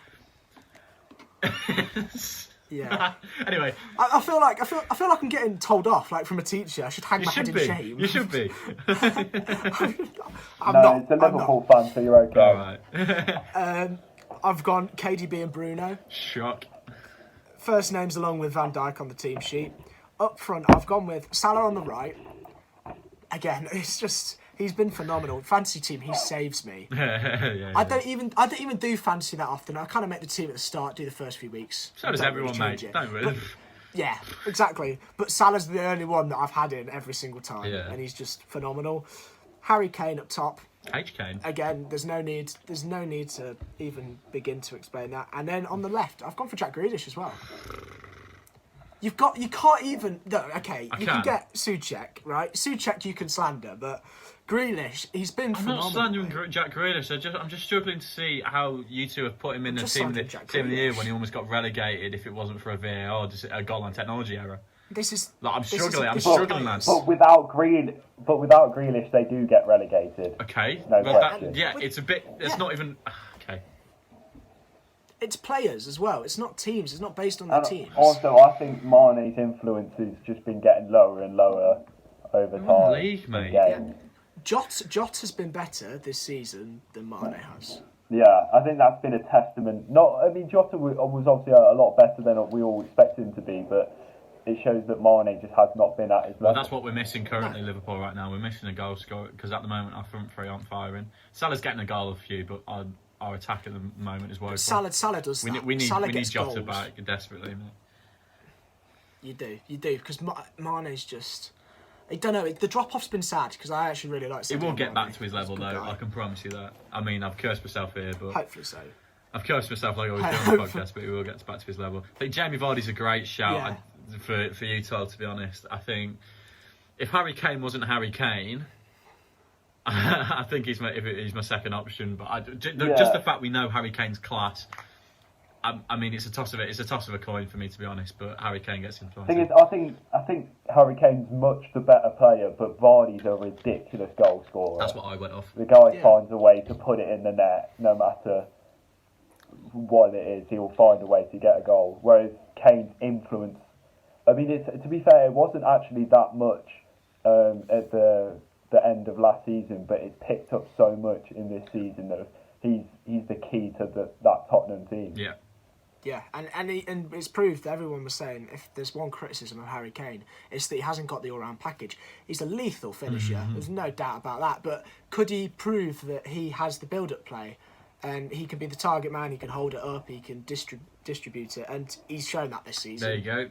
Yeah. Anyway, I feel like I'm getting told off, like from a teacher. I should hang my head in shame. You should be. I'm not. It's a Liverpool fan, so you're okay. All right. I've gone KDB and Bruno. Shock. First names along with Van Dijk on the team sheet. Up front, I've gone with Salah on the right. Again, it's just he's been phenomenal. Fantasy team, he saves me. Yeah. I don't even do fantasy that often. I kind of make the team at the start, do the first few weeks. So does everyone, mate. Don't really. Yeah, exactly. But Salah's the only one that I've had in every single time, and he's just phenomenal. Harry Kane up top. H. Kane. Again, there's no need to even begin to explain that. And then on the left, I've gone for Jack Grealish as well. You can't even. No, okay, you can get Souček, right? Souček you can slander, but Grealish, he's been phenomenal. I'm not slandering Jack Grealish. I'm just struggling to see how you two have put him in the team of the year when he almost got relegated if it wasn't for a VAR, just a goal line technology error. I'm struggling, lads. But without Grealish, they do get relegated. Okay. No question. It's a bit. It's not even. Okay. It's players as well. It's not teams. It's not based on their teams. Also, I think Mane's influence has just been getting lower and lower over time. League, mate. Yeah. Jota has been better this season than Mane has. Yeah, I think that's been a testament. Jota was obviously a lot better than we all expected him to be, but it shows that Mane just has not been at his level. Well, that's what we're missing currently, Liverpool, right now. We're missing a goal scorer because at the moment our front three aren't firing. Salah's getting a goal a few, but our attack at the moment is woeful. Salah does that. We need Jota goals. back desperately. You do, because Mane's just. I don't know. The drop off's been sad because I actually really like. He will get back to his level though. I can promise you that. I mean, I've cursed myself here, but hopefully so. I've cursed myself like I always do on the podcast, but he will get back to his level. I think Jamie Vardy's a great shout for you, Todd. To be honest, I think if Harry Kane wasn't Harry Kane, I think he's my second option. But just the fact we know Harry Kane's class. I mean, it's a toss of a coin for me, to be honest. But Harry Kane gets in front. I think Harry Kane's much the better player, but Vardy's a ridiculous goal scorer. That's what I went off. The guy finds a way to put it in the net, no matter what it is. He will find a way to get a goal. Whereas Kane's influence, I mean, to be fair, it wasn't actually that much at the end of last season, but it's picked up so much in this season that he's the key to that Tottenham team. Yeah. Yeah, and it's proved. Everyone was saying if there's one criticism of Harry Kane, it's that he hasn't got the all-round package. He's a lethal finisher. There's no doubt about that. But could he prove that he has the build-up play, and he can be the target man? He can hold it up. He can distribute it, and he's shown that this season. There you go.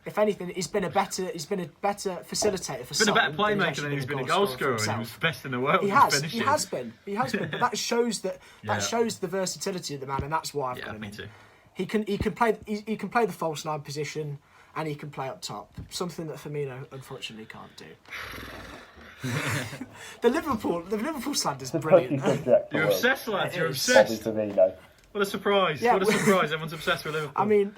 If anything, he's been a better facilitator for. He's been a better playmaker than he's been a goal scorer. He was best in the world. He has been. But that shows shows the versatility of the man, and that's why I've got him. Me too. He can play the false nine position, and he can play up top. Something that Firmino unfortunately can't do. the Liverpool slander's brilliant. You're obsessed, lads. You're obsessed. What a surprise! Yeah, what a surprise! Everyone's obsessed with Liverpool. I mean,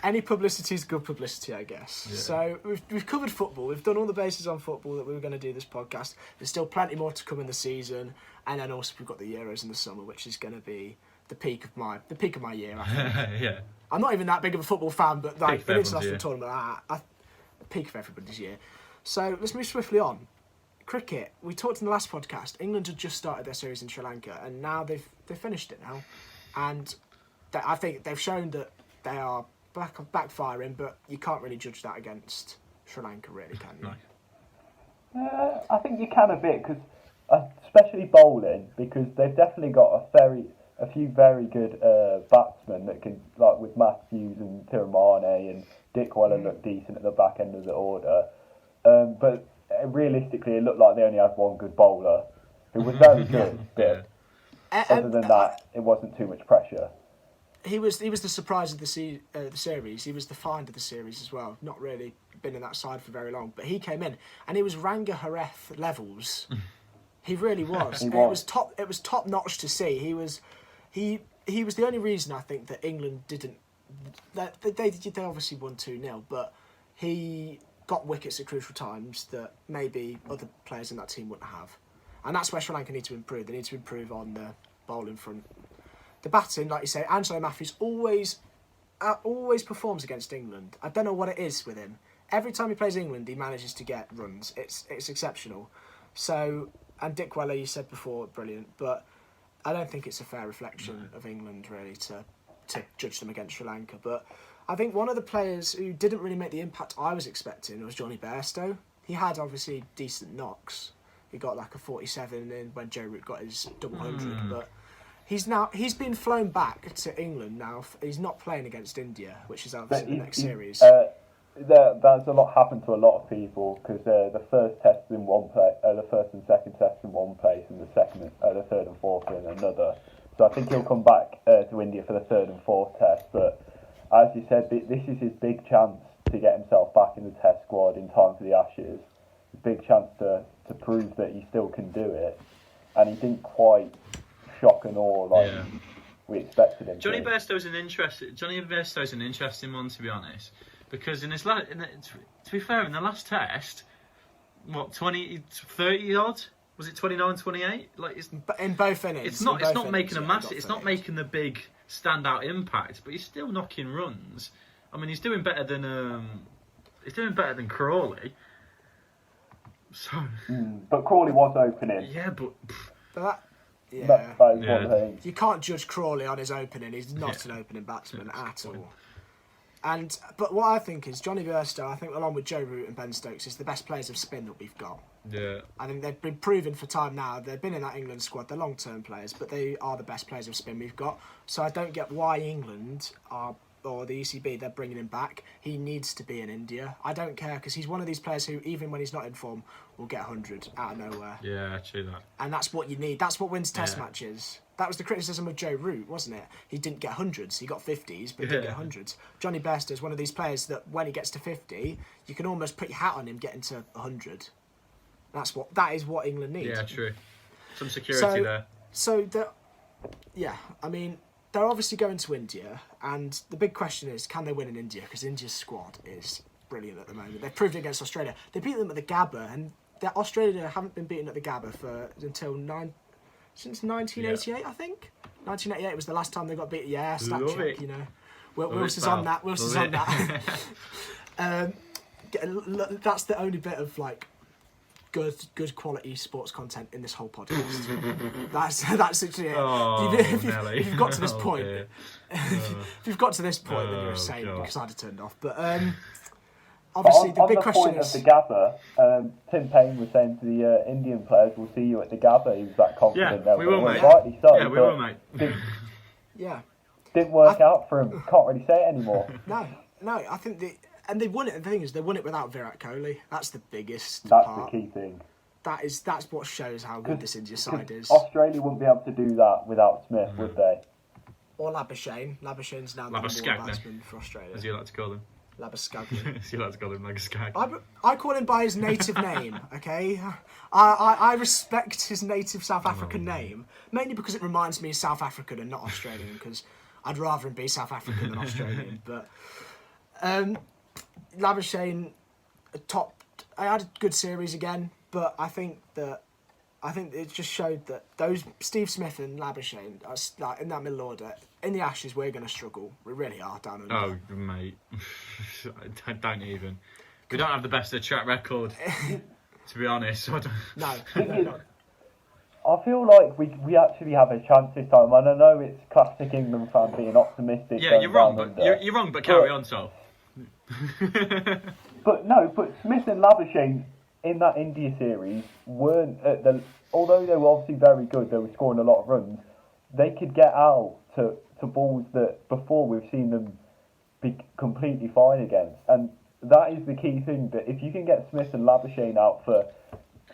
any publicity is good publicity, I guess. Yeah. So we've covered football. We've done all the bases on football that we were going to do this podcast. There's still plenty more to come in the season, and then also we've got the Euros in the summer, which is going to be the peak of my year. I think. Yeah. I'm not even that big of a football fan, but like the international tournament, peak of everybody's year. So let's move swiftly on. Cricket. We talked in the last podcast. England had just started their series in Sri Lanka, and now they've finished it now, and I think they've shown that they are backfiring, but you can't really judge that against Sri Lanka, really, can you? No. I think you can a bit, because especially bowling, because they've definitely got a few very good batsmen that can, like with Matthews and Tiramane and Dickwella look decent at the back end of the order. But realistically, it looked like they only had one good bowler who was very good. But other than that, it wasn't too much pressure. He was the surprise of the series. He was the find of the series as well. Not really been in that side for very long, but he came in and he was Ranga Hareth levels. He really was. It was top notch to see. He was the only reason I think that England didn't. They obviously won 2-0, but he got wickets at crucial times that maybe other players in that team wouldn't have, and that's where Sri Lanka need to improve. They need to improve on the bowling front. The batting, like you say, Angelo Matthews always performs against England. I don't know what it is with him. Every time he plays England, he manages to get runs. It's exceptional. So, and Dick Weller, you said before, brilliant, but I don't think it's a fair reflection of England, really, to judge them against Sri Lanka. But I think one of the players who didn't really make the impact I was expecting was Johnny Bairstow. He had, obviously, decent knocks. He got like a 47 in when Joe Root got his double 100, but he's been flown back to England now. He's not playing against India, which is obviously the next series. That's a lot happened to a lot of people, because the first test in one place, the first and second test in one place, and the third and fourth in another. So I think he'll come back to India for the third and fourth test. But as you said, this is his big chance to get himself back in the test squad in time for the Ashes. His big chance to prove that he still can do it, and he didn't quite shock and awe like we expected him. Johnny Bairstow's an interesting one, to be honest, because in his to be fair, in the last test, what 30 odd? Was it 29, 28? Like it's in both innings. It's not making a massive. It's not making the big standout impact, but he's still knocking runs. I mean, he's doing better than Crawley. So, but Crawley was opening. Yeah, but that. Yeah. That is one thing. You can't judge Crawley on his opening. He's not an opening batsman at all. But what I think is Johnny Bairstow, I think along with Joe Root and Ben Stokes, is the best players of spin that we've got. Yeah. I think they've been proven for time now. They've been in that England squad. They're long-term players, but they are the best players of spin we've got. So I don't get why England or the ECB, they're bringing him back. He needs to be in India. I don't care, because he's one of these players who, even when he's not in form, will get 100 out of nowhere. Yeah, true that. And that's what you need. That's what wins test matches. That was the criticism of Joe Root, wasn't it? He didn't get hundreds. He got 50s, but he didn't get hundreds. Johnny Bairstow is one of these players that when he gets to 50, you can almost put your hat on him getting to 100. That is what England needs. Yeah, true. Some security there. I mean, they're obviously going to India, and the big question is, can they win in India? Because India's squad is brilliant at the moment. They've proved it against Australia. They beat them at the Gabba, and Australia haven't been beaten at the Gabba since 1988, I think. 1988 was the last time they got beaten. Yeah, stat check, you know. Wilson's on that. Wilson's on that. That's the only bit of like good quality sports content in this whole podcast. that's literally it. Oh, if you've got to this point, if you've got to this point, then you're a saint, God. because I'd have turned off. But obviously, the big question is... On the Gabba, Tim Payne was saying to the Indian players, we'll see you at the Gabba. He was that confident. Yeah, we will, mate. Rightly so. Yeah, we will, mate. Didn't work out for him. Can't really say it anymore. No, I think they won it. The thing is, they won it without Virat Kohli. That's the biggest part. That's the key thing. That's what shows how good this India side is. Australia wouldn't be able to do that without Smith, would they? Or Labuschagne. Labuschaigne's now the number one batsman for Australia. As you like to call him. Labuschagne. As you like to call him, Labuschagne. I call him by his native name, okay? I respect his native South African name, mainly because it reminds me of South African and not Australian, because I'd rather him be South African than Australian. But Labuschagne, I had a good series again, but I think it just showed that those Steve Smith and Labuschagne are like in that middle order. In the Ashes, we're going to struggle. We really are down under. Oh, mate, don't even. We don't have the best of track record, to be honest. So No. I feel like we actually have a chance this time, and I know it's classic England fan being optimistic. Yeah, you're wrong, but you're wrong. But carry on, Sol. But Smith and Labuschagne in that India series weren't at the. Although they were obviously very good, they were scoring a lot of runs. They could get out to balls that before we've seen them be completely fine against, and that is the key thing. That if you can get Smith and Labuschagne out for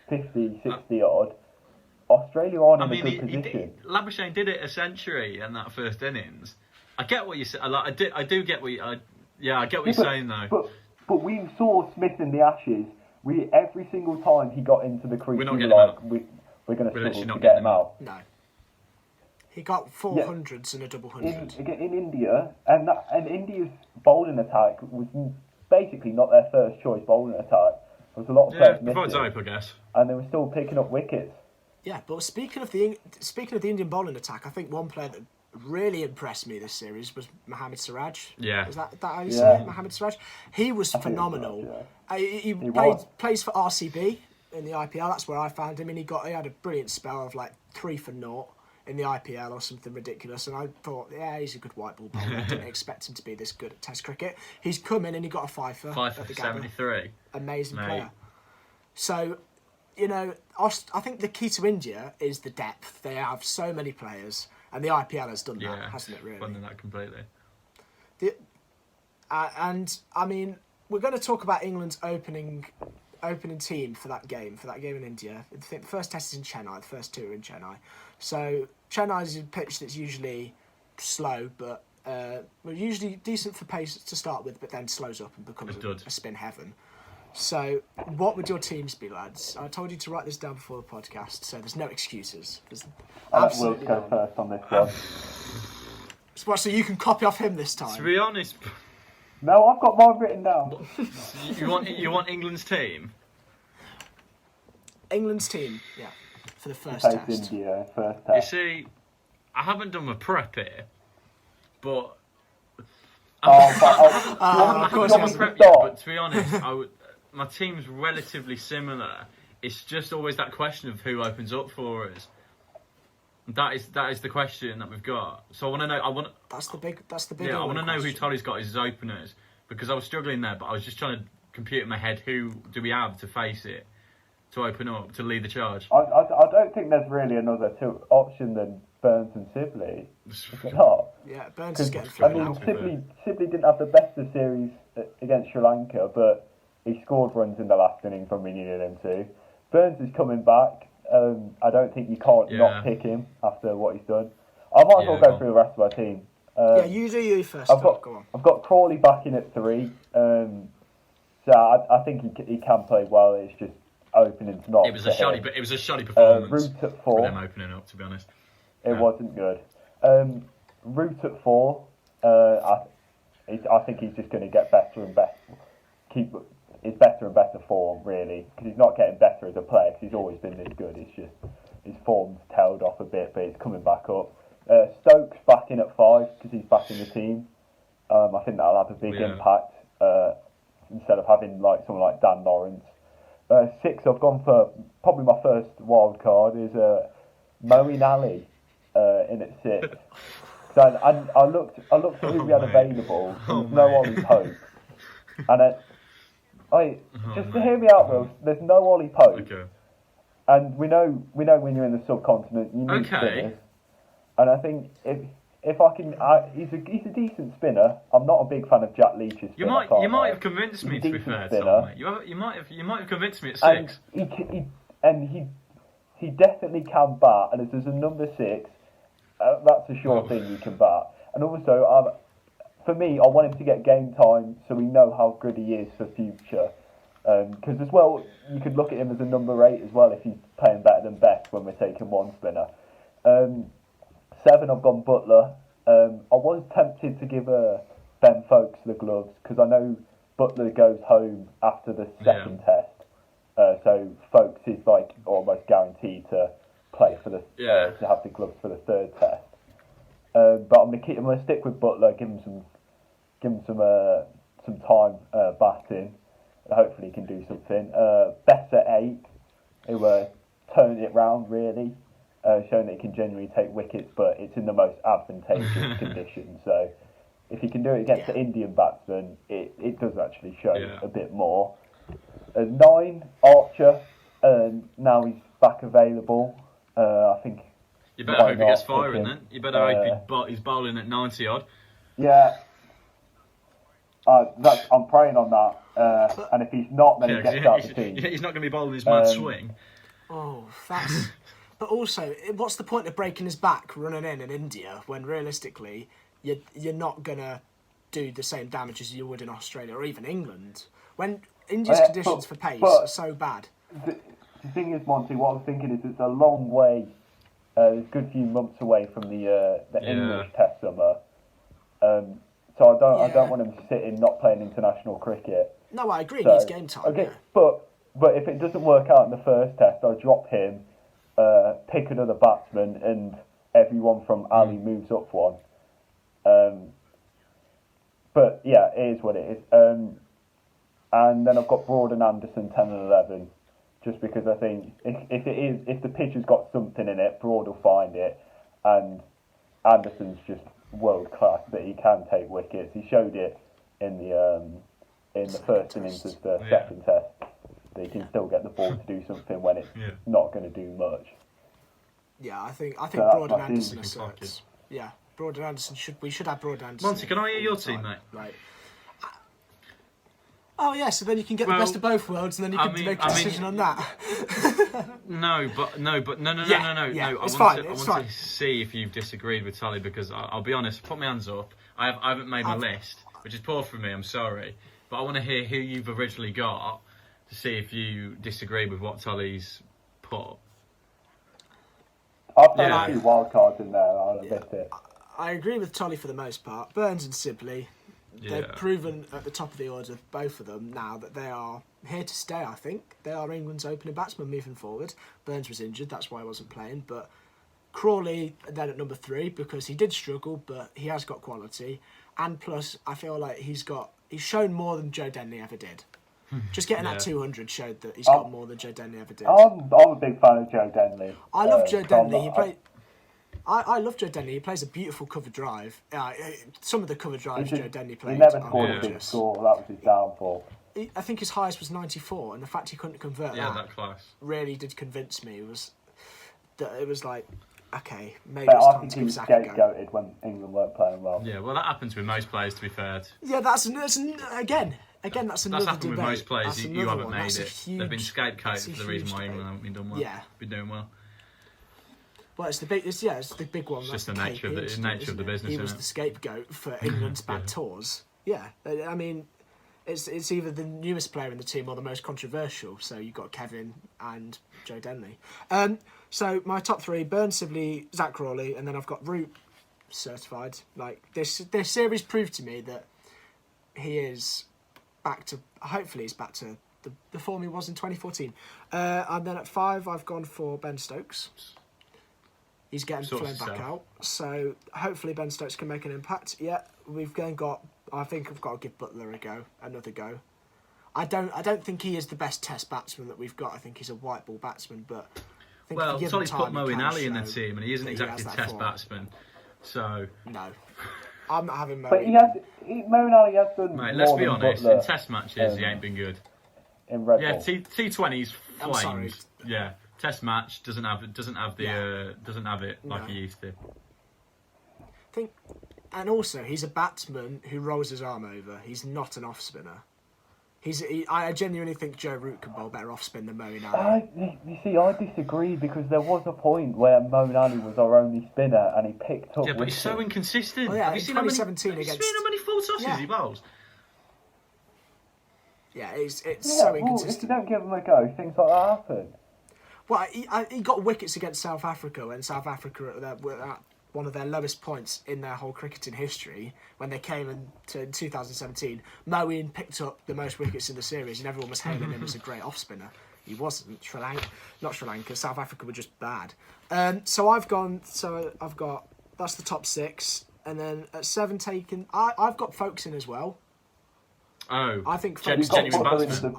50, 60 odd, Australia aren't in a good position. Labuschagne did it a century in that first innings. I get what you say. I do get what you. I get what you're saying though. But we saw Smith in the Ashes. Every single time he got into the crease, we're not we getting were like, him we're going to struggle to get him out. No. He got 400s and a double hundred. In India, and India's bowling attack was basically not their first choice bowling attack. There was a lot of players missing, hope, I guess. And they were still picking up wickets. Yeah, but speaking of the Indian bowling attack, I think one player that really impressed me this series was Mohammad Siraj. Yeah. Is that how you say it? Mohammad Siraj? He was phenomenal. He plays for RCB in the IPL. That's where I found him, and he had a brilliant spell of like 3 for 0 in the IPL or something ridiculous. And I thought, he's a good white ball bowler. I didn't expect him to be this good at Test cricket. He's come in and he got a 5 for 73. Amazing player. So, I think the key to India is the depth. They have so many players, and the IPL has done that, hasn't it? Really, done that completely. And I mean, we're going to talk about England's opening team for that game in India. I think the first test is in Chennai. The first 2 are in Chennai. So Chennai is a pitch that's usually slow, but usually decent for pace to start with, but then slows up and becomes a spin heaven. So, what would your teams be, lads? I told you to write this down before the podcast, so there's no excuses. I'll let Will go first on this one. So you can copy off him this time? To be honest... No, I've got mine written down. You want England's team? England's team, yeah, for the first test. India, first You test. see, I haven't done my prep here, but... Of course I haven't prepped yet, but to be honest, my team's relatively similar. It's just always that question of who opens up for us. That is the question that we've got. So I want to know. That's the big. Yeah, I want to know who Tolly's got as his openers, because I was struggling there, but I was just trying to compute in my head who do we have to face it, to open up, to lead the charge. I don't think there's really another option than Burns and Sibley. Is it not? Yeah, Burns is getting through now. Sibley didn't have the best of series against Sri Lanka, but he scored runs in the last inning from we needed him to. Burns is coming back. I don't think you can't not pick him after what he's done. I might as well go through the rest of our team. You do you first. Go on. I've got Crawley back in at 3. So I think he can play well. It's just opening's not. It was a shoddy performance. Root at 4. For them opening up, to be honest. It wasn't good. Root at 4. I think he's just going to get better and better. It's better and better form, really, because he's not getting better as a player, because he's always been this good. It's just his form's tailed off a bit, but he's coming back up. Stokes back in at 5, because he's back in the team. I think that'll have a big impact, instead of having someone like Dan Lawrence. 6, I've gone for probably my first wild card, is Moeen Ali in at 6. So I looked at who we had available, and there's no Ollie Pope. And just to hear me out, Will, there's no Ollie Pope. Okay. And we know when you're in the subcontinent, you need spinners. And I think if I can, he's a decent spinner. I'm not a big fan of Jack Leach's spinner. You might have convinced me, to be fair, Tom, mate. You might have convinced me at 6. And he definitely can bat. And if there's a number 6, that's a sure thing you can bat. And also, for me, I want him to get game time so we know how good he is for future. Because as well, you could look at him as a number 8 as well if he's playing better than Beck when we're taking one spinner. 7, I've gone Butler. I was tempted to give Ben Folkes the gloves because I know Butler goes home after the second test. So Folkes is like almost guaranteed to play for to have the gloves for the third test. But I'm gonna stick with Butler, give him some time batting. Hopefully he can do something. Best at 8, who turned it round really, showing that he can genuinely take wickets, but it's in the most advantageous conditions. So if he can do it against the Indian batsman, it does actually show a bit more. 9, Archer, now he's back available. I think. You better hope he gets firing then. You better hope he's bowling at 90 odd. Yeah. I'm praying on that. And if he's not, then he gets out of the team. He's not going to be bowling his mad swing. Oh, that's... But also, what's the point of breaking his back running in India when realistically you're not going to do the same damage as you would in Australia or even England? When India's conditions for pace are so bad. The thing is, Monty, what I'm thinking is it's a long way, a good few months away from the English Test summer. So I don't want him sitting not playing international cricket. No, I agree. He needs game time. Okay, but if it doesn't work out in the first test, I'll drop him, pick another batsman, and everyone from Ali moves up one. But yeah, it is what it is. And then I've got Broad and Anderson 10 and 11, just because I think if the pitch has got something in it, Broad will find it, and Anderson's just world class that he can take wickets. He showed it in the first innings of the second test that he can still get the ball to do something when it's not going to do much. Yeah, I think Broad and Anderson are certs. Yeah, Broad and Anderson we should have Broad and Anderson. Monty, can I hear your team, mate? Right. Oh yeah, so then you can get the best of both worlds, and then you can make a decision on that. No. It's I want to see if you've disagreed with Tully, because I'll be honest. Put my hands up. I haven't made my list, which is poor for me. I'm sorry, but I want to hear who you've originally got to see if you disagree with what Tully's put. I've put a few wild cards in there. I'll admit it. I agree with Tully for the most part. Burns and Sibley. They've proven at the top of the order, both of them, now that they are here to stay, I think. They are England's opening batsmen moving forward. Burns was injured, that's why he wasn't playing. But Crawley then at number 3, because he did struggle, but he has got quality. And plus, I feel like he's shown more than Joe Denley ever did. Just getting that 200 showed that he's got more than Joe Denley ever did. I'm a big fan of Joe Denley. I love Joe Denley. I love Joe Denley. He plays a beautiful cover drive. Some of the cover drives Joe Denley played. He never scored a big score. That was his downfall. I think his highest was 94, and the fact he couldn't convert that class really did convince me. It was like, okay, maybe it's time to give Zach a go. Scapegoated when England weren't playing well. Yeah, well, that happens with most players, to be fair. Yeah, that's again, that's another happened debate. with most players. You haven't made that's it. They've been scapegoated for the reason why England haven't been done well. Yeah, been doing well. Well, it's the big one. It's just the nature of the business. He was the scapegoat for England's bad tours. Yeah, I mean, it's either the newest player in the team or the most controversial. So you've got Kevin and Joe Denley. So my top 3: Burns, Sibley, Zach Crawley, and then I've got Root certified. Like this series proved to me that he is back to. Hopefully, he's back to the form he was in 2014. And then at 5, I've gone for Ben Stokes. He's getting flown back out, so hopefully Ben Stokes can make an impact. Yeah, I think I've got to give Butler another go. I don't think he is the best Test batsman that we've got. I think he's a white ball batsman, but I think Tolly's put Moeen Ali in the team, and he isn't exactly a Test batsman. So no, I'm not having Mo. But Moeen Ali has done. mate, let's more be than honest. Butler, In Test matches, he ain't been good. in Red Yeah, Bull. T20's I'm sorry. flames. Yeah, Test match doesn't have it like he used to. And also, he's a batsman who rolls his arm over. He's not an off spinner. I genuinely think Joe Root can bowl better off spin than Moeen Ali. You see, I disagree because there was a point where Moeen Ali was our only spinner and he picked up. Yeah, but he's so inconsistent. Oh, yeah, have you in seen how many 2017 against... how many full tosses Yeah. he bowls? Yeah, it's so Well, inconsistent. if you don't give him a go, things like that happen. Well, he got wickets against South Africa when South Africa were at one of their lowest points in their whole cricketing history when they came in 2017. Moeen picked up the most wickets in the series and everyone was hailing him as a great off spinner. He wasn't. Not Sri Lanka. South Africa were just bad. So I've got that's the top 6, and then at 7 taken. I've got Folkes in as well. Oh, I think genuine Folkes batsman.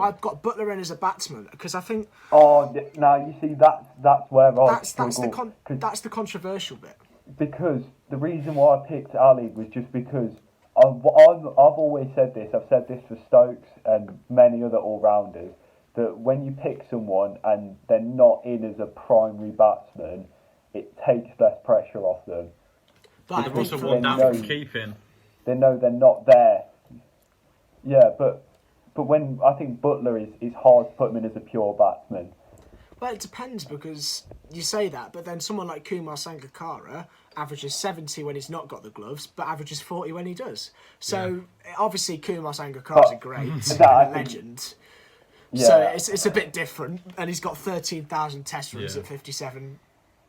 I've got Butler in as a batsman because I think Now you see that's where I struggle. That's the controversial bit. Because the reason why I picked Ali was just because I've always said this. I've said this for Stokes and many other all-rounders, that when you pick someone and they're not in as a primary batsman, it takes less pressure off them. But they've also worn down from keeping. They know they're not there. Yeah, but when I think Butler is hard to put him in as a pure batsman. Well, it depends because you say that, but then someone like Kumar Sangakkara averages 70 when he's not got the gloves, but averages 40 when he does. So obviously Kumar Sangakkara is a great legend. Yeah. So it's a bit different, and he's got 13,000 test runs at 57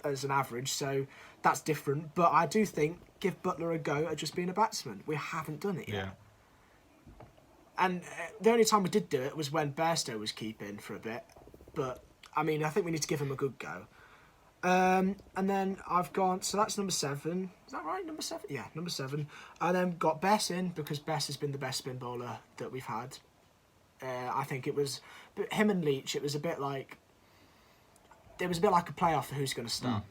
as an average, so that's different. But I do think give Butler a go at just being a batsman. We haven't done it yet. Yeah. And the only time we did do it was when Bairstow was keeping for a bit. But, I mean, I think we need to give him a good go. And then I've gone... So that's number 7. Is that right? Number 7? Yeah, number 7. I then got Bess in because Bess has been the best spin bowler that we've had. I think it was... But him and Leach, it was a bit like... It was a bit like a playoff for who's going to start.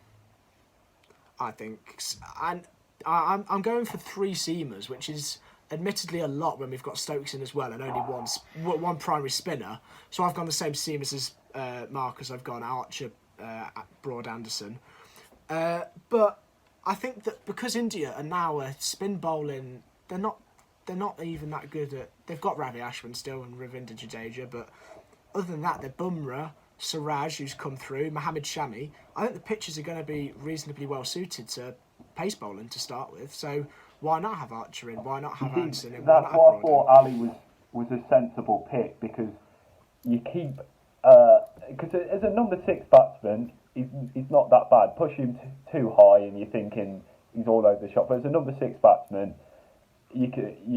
I think. And I'm going for 3 seamers, which is... admittedly a lot when we've got Stokes in as well and only one primary spinner. So I've gone the same seamers as Marcus. I've gone Archer, Broad, Anderson. But I think that because India are now a spin bowling, they're not even that good at... They've got Ravi Ashwin still and Ravinder Jadeja, but other than that, they're Bumrah, Siraj, who's come through, Mohammad Shami. I think the pitches are going to be reasonably well suited to pace bowling to start with. So... why not have Archer in? Why not have Anderson in? That's why I thought Ali was a sensible pick because you keep because as a number 6 batsman, he's not that bad. Push him too high, and you're thinking he's all over the shop. But as a number 6 batsman, you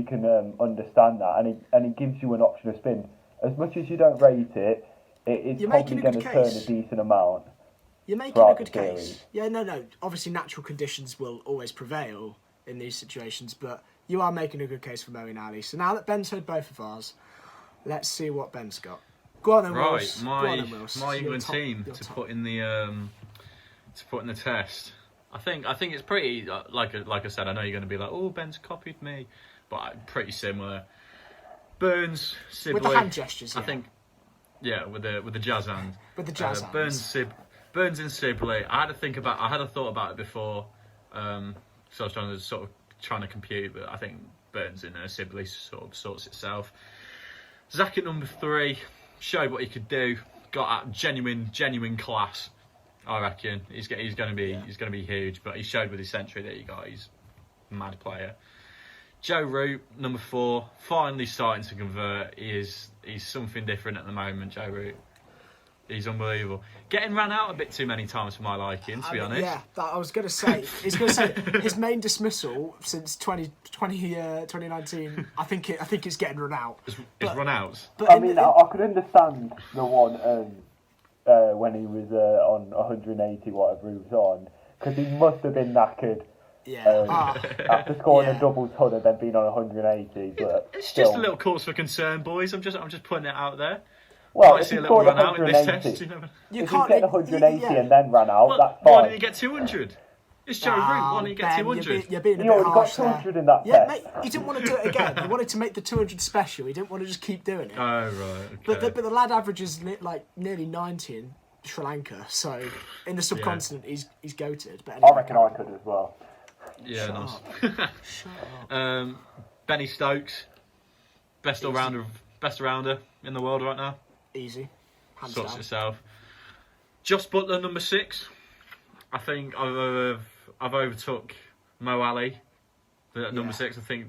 can understand that, and it gives you an option of spin. As much as you don't rate it, it's probably going to turn a decent amount. You're making a good case. Yeah, no. Obviously, natural conditions will always prevail in these situations, but you are making a good case for Moeen Ali. So now that Ben's heard both of ours, let's see what Ben's got. Go on then, Wills. My England team to put in the test. I think it's pretty like I said. I know you're going to be like, oh, Ben's copied me, but pretty similar. Burns, Sibley, with the hand gestures. Yeah. I think, with the jazz hand. With the jazz hands. Burns and Sibley. I had a thought about it before. So I was trying to compute, but I think Burns in Sibley sort of sorts itself. Zach at number 3 showed what he could do. Got genuine class. I reckon he's going to be huge. But he showed with his century that he's a mad player. Joe Root, number 4, finally starting to convert. He's something different at the moment. Joe Root. He's unbelievable. Getting ran out a bit too many times for my liking, to be honest. Yeah, I was going to say. His main dismissal since 2019. I think it's getting run out. It's run outs. But I could understand the one when he was on 180, whatever he was on, because he must have been knackered. Yeah. After scoring a double ton and then being on 180, but it's just a little cause for concern, boys. I'm just putting it out there. Well, if he scored 180, if he's getting 180 and then ran out, that's fine. Why didn't he get 200? It's Joe Root. Why didn't he get 200? You're being a He bit already got harsh 200 there. in that Yeah, test. mate, he didn't want to do it again. He wanted to make the 200 special. He didn't want to just keep doing it. Oh, right. Okay. But the lad averages like nearly 90 in Sri Lanka, so in the subcontinent he's goated. But anyway, I reckon I could as well. Yeah, Shut nice. Shut up. Benny Stokes, best all-rounder in the world right now. Easy. Hands Sorts down. yourself. Josh Butler, number 6. I think I've overtook Mo Ali at number 6. I think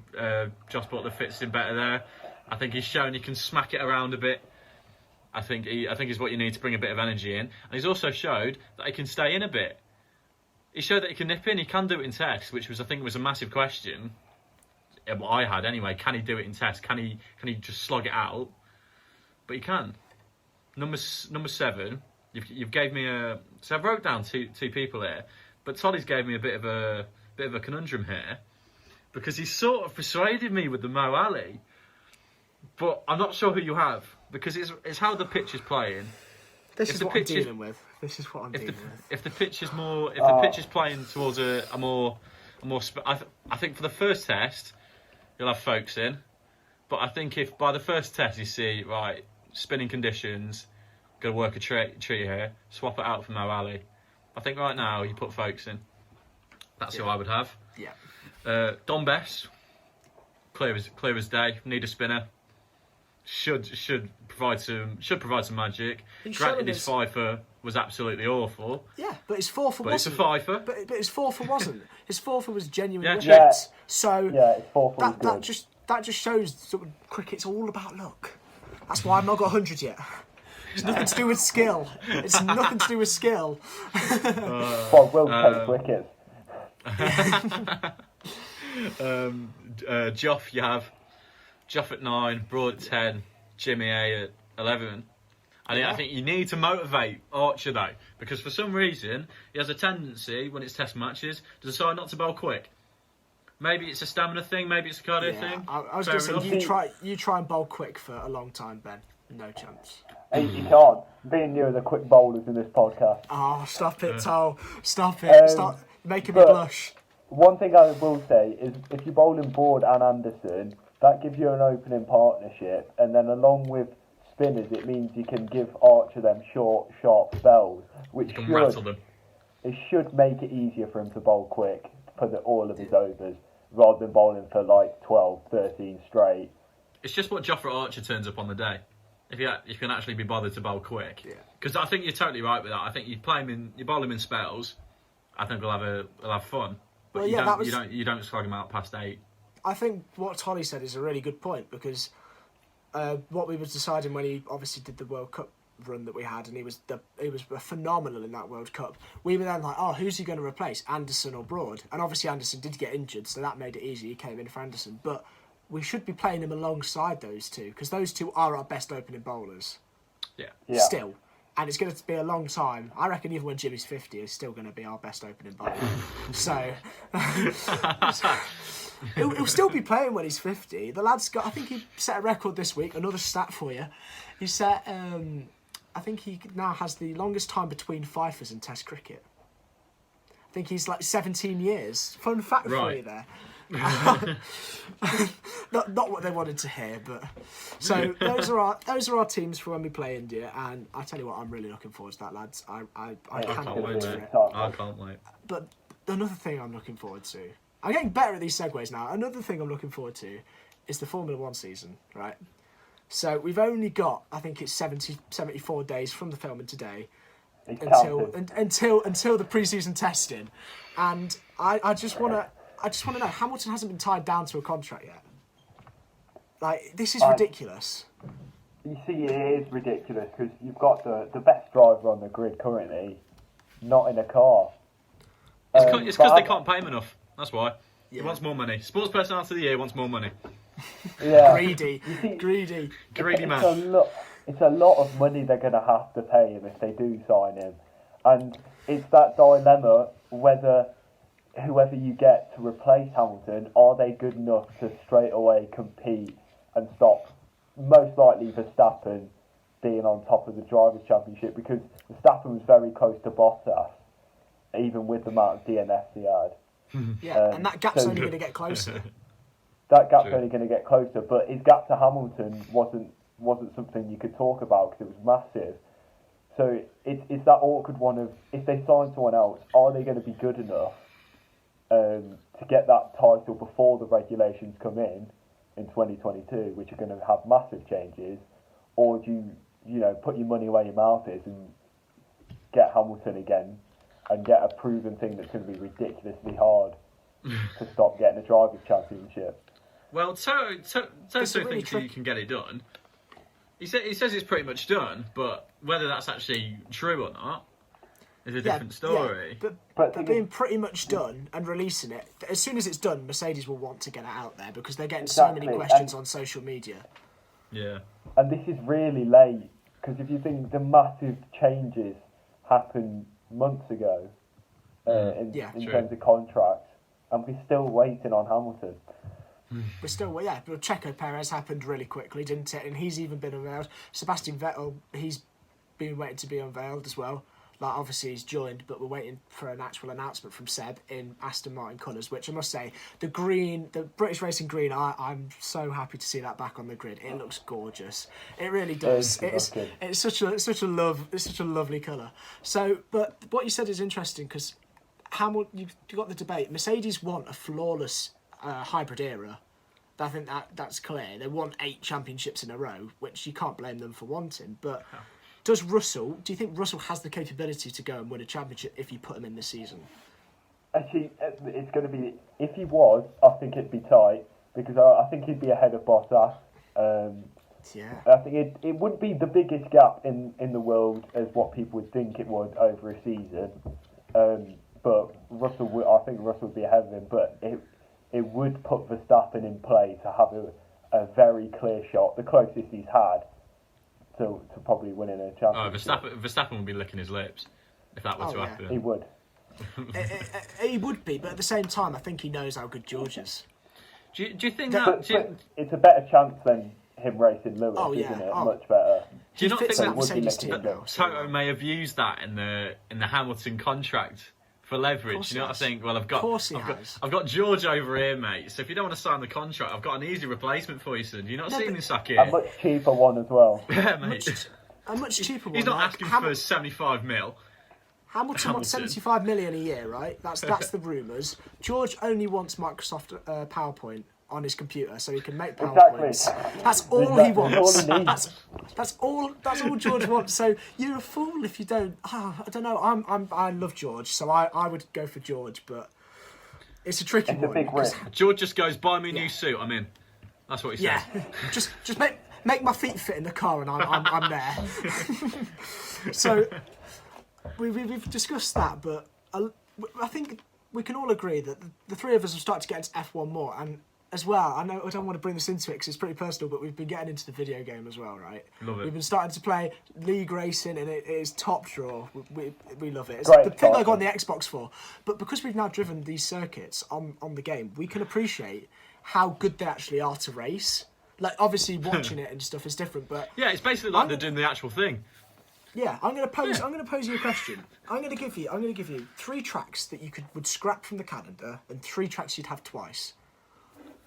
Josh Butler fits in better there. I think he's shown he can smack it around a bit. I think he's what you need to bring a bit of energy in. And he's also showed that he can stay in a bit. He showed that he can nip in. He can do it in tests, which was, I think, was a massive question. What I had anyway. Can he do it in tests? Can he just slog it out? But he can. Number 7. You've gave me a. So I wrote down two people here, but Tolly's gave me a bit of a conundrum here, because he sort of persuaded me with the Mo Ali, but I'm not sure who you have, because it's how the pitch is playing. This is what I'm dealing with. This is what I'm dealing with. If the pitch is more, if the pitch is playing towards a more, I think for the first test, you'll have folks in, but I think if by the first test you see right spinning conditions, got to work a tree here, swap it out for Mo Ali. I think right now you put folks in. That's who I would have. Yeah. Don Bess, clear as day. Need a spinner. Should provide some magic. Granted, his fifer was absolutely awful. Yeah, but his fourfer wasn't. It's a fifer. But his fourfer wasn't. His fourfer was genuine wickets. Yeah. So Yeah, his fourfer was good. that just shows sort of cricket's all about luck. That's why I've not got 100 yet. It's nothing to do with skill. It's nothing to do with skill. Well, Will take wickets. Joff, you have Joff at 9, Broad at 10, Jimmy A at 11. I think you need to motivate Archer though, because for some reason he has a tendency when it's test matches to decide not to bowl quick. Maybe it's a stamina thing, maybe it's a cardio thing. I was going to say you try and bowl quick for a long time, Ben. No chance. Hey, you can't. Being near the quick bowlers in this podcast. Oh, stop it, Tol. Stop it. Stop making me blush. One thing I will say is if you're bowling Broad and Anderson, that gives you an opening partnership, and then along with spinners, it means you can give Archer them short, sharp spells, which rattle them. It should make it easier for him to bowl quick for all of his overs, rather than bowling for like 12, 13 straight. It's just what Jofra Archer turns up on the day. If you can actually be bothered to bowl quick, because I think you're totally right with that. I think you bowl him in spells. I think he'll have fun, but you don't slog him out past 8. I think what Tolly said is a really good point, because what we was deciding when he obviously did the World Cup run that we had, and he was phenomenal in that World Cup. We were then like, oh, who's he going to replace, Anderson or Broad? And obviously Anderson did get injured, so that made it easy. He came in for Anderson, but we should be playing him alongside those two, because those two are our best opening bowlers. Yeah. Still. And it's going to be a long time. I reckon even when Jimmy's 50, he's still going to be our best opening bowler. So he'll still be playing when he's 50. The lad's got, I think he set a record this week, another stat for you. He set, I think he now has the longest time between fifers in Test cricket. I think he's like 17 years. Fun fact for you there. not what they wanted to hear, but so those are our teams for when we play India, and I tell you what, I'm really looking forward to that, lads. I can't wait for it. I can't wait. But another thing I'm looking forward to, I'm getting better at these segues now. Another thing I'm looking forward to is the Formula 1 season, right? So we've only got, I think it's 74 days from the filming today until the pre-season testing, and I just want to know, Hamilton hasn't been tied down to a contract yet. Like, this is ridiculous. You see, it is ridiculous, because you've got the best driver on the grid currently, not in a car. It's because they can't pay him enough. That's why. He wants more money. Sports Personality of the Year wants more money. Yeah. Greedy. Greedy man. It's a lot of money they're going to have to pay him if they do sign him. And it's that dilemma whether whoever you get to replace Hamilton, are they good enough to straight away compete and stop most likely Verstappen being on top of the Drivers' Championship, because Verstappen was very close to Bottas even with the amount of DNFs he had. Yeah, and that gap's only going to get closer. That gap's only going to get closer, but his gap to Hamilton wasn't something you could talk about because it was massive. So it's that awkward one of, if they sign someone else, are they going to be good enough to get that title before the regulations come in 2022, which are going to have massive changes, or do you put your money where your mouth is and get Hamilton again and get a proven thing that's going to be ridiculously hard to stop getting a drivers' championship? Well, Toto thinks he can get it done. He says it's pretty much done, but whether that's actually true or not is a different story. Yeah, but being pretty much done and releasing it, as soon as it's done, Mercedes will want to get it out there because they're getting so many questions on social media. Yeah. And this is really late, because if you think the massive changes happened months ago in terms of contracts, and we're still waiting on Hamilton. But Checo Perez happened really quickly, didn't it? And he's even been unveiled. Sebastian Vettel, he's been waiting to be unveiled as well. Like, obviously he's joined, but we're waiting for an actual announcement from Seb in Aston Martin colours, which I must say, the British Racing green, I'm so happy to see that back on the grid. It looks gorgeous. It really does. It's such a lovely colour. So, but what you said is interesting because Hamilton, you got the debate. Mercedes want a flawless hybrid era. I think that's clear. They want 8 championships in a row, which you can't blame them for wanting. But do you think Russell has the capability to go and win a championship if you put him in this season? Actually, it's going to be, if he was, I think it'd be tight, because I think he'd be ahead of Bottas. I think it wouldn't be the biggest gap in the world as what people would think it would over a season. But I think Russell would be ahead of him, but it would put Verstappen in play to have a very clear shot, the closest he's had to probably winning a championship. Verstappen would be licking his lips if that were to happen. He would. He would be, but at the same time, I think he knows how good George is. Do you think but it's a better chance than him racing Lewis, isn't it? Much better. Do you not think that Toto may have used that in the Hamilton contract for leverage? You know what I think? Well, I've got George over here, mate. So if you don't want to sign the contract, I've got an easy replacement for you, son. You're not seeing this sack here. A much cheaper one as well. Yeah, mate. A much cheaper one. He's not asking for 75 mil. Hamilton wants 75 million a year, right? That's the rumours. George only wants Microsoft PowerPoint on his computer so he can make PowerPoints. Exactly. That's all he wants. All he needs. That's all George wants. So you're a fool if you don't. I don't know. I love George, so I would go for George, but it's a tricky one. A big risk. George just goes, buy me a new suit. I'm in. That's what he says. Yeah, just make my feet fit in the car, and I'm there. So we've discussed that, but I think we can all agree that the three of us have started to get into F1 more, and as well, I know I don't want to bring this into it because it's pretty personal, but we've been getting into the video game as well, right? Love it. We've been starting to play league racing, and it is top draw. We love it. It's the thing I got on the Xbox for. But because we've now driven these circuits on the game, we can appreciate how good they actually are to race. Like, obviously, watching it and stuff is different, but yeah, it's basically like they're doing the actual thing. Yeah, I'm going to pose you a question. I'm going to give you 3 tracks that you would scrap from the calendar and 3 tracks you'd have twice.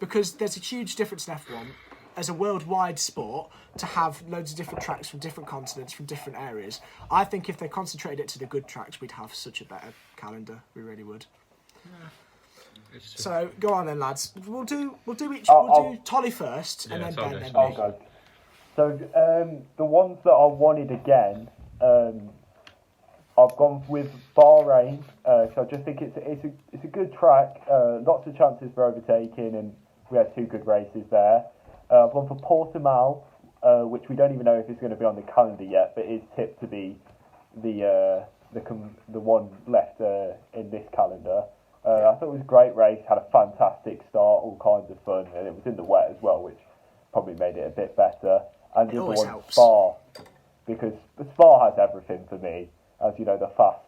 Because there's a huge difference in F1 as a worldwide sport to have loads of different tracks from different continents, from different areas. I think if they concentrated it to the good tracks, we'd have such a better calendar. We really would. Yeah. So go on then, lads. We'll do Tolly first, and then Ben, then me. Go. So the ones that I wanted again, I've gone with Bahrain. So I just think it's a good track. Lots of chances for overtaking, and we had 2 good races there. I've gone for Portimao, which we don't even know if it's going to be on the calendar yet, but it's tipped to be the one left in this calendar. I thought it was a great race. Had a fantastic start, all kinds of fun, and it was in the wet as well, which probably made it a bit better. And the other one, Spa, because Spa has everything for me. As you know, the fast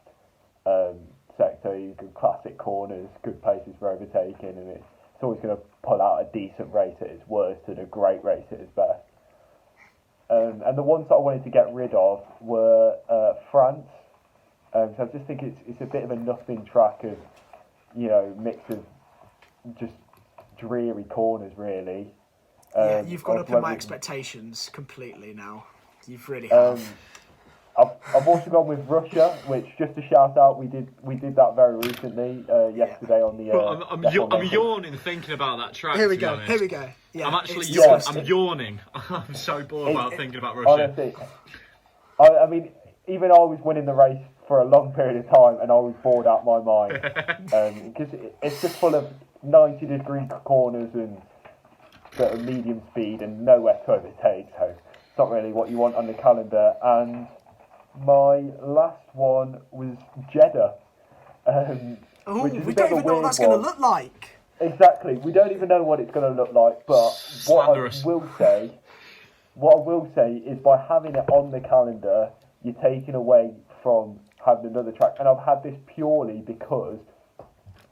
sector, you good classic corners, good places for overtaking, and it's always going to pull out a decent race at its worst and a great race at its best. And the ones that I wanted to get rid of were France, So I just think it's a bit of a nothing track of, mix of just dreary corners, really. Yeah, you've gone up in my expectations completely now. You've really have. I've also gone with Russia, which, just to shout out, we did that very recently yesterday on the. I'm yawning thinking about that track. Here we go. Yeah, I'm actually I'm yawning. I'm so bored about thinking about Russia. Honestly, I mean, even I was winning the race for a long period of time, and I was bored out my mind because it's just full of 90-degree corners and sort of medium speed and nowhere to overtake. So it's not really what you want on the calendar. And my last one was Jeddah. Which is we don't even know what that's going to look like. Exactly, we don't even know what it's going to look like. But what I will say is, by having it on the calendar, you're taking away from having another track. And I've had this purely because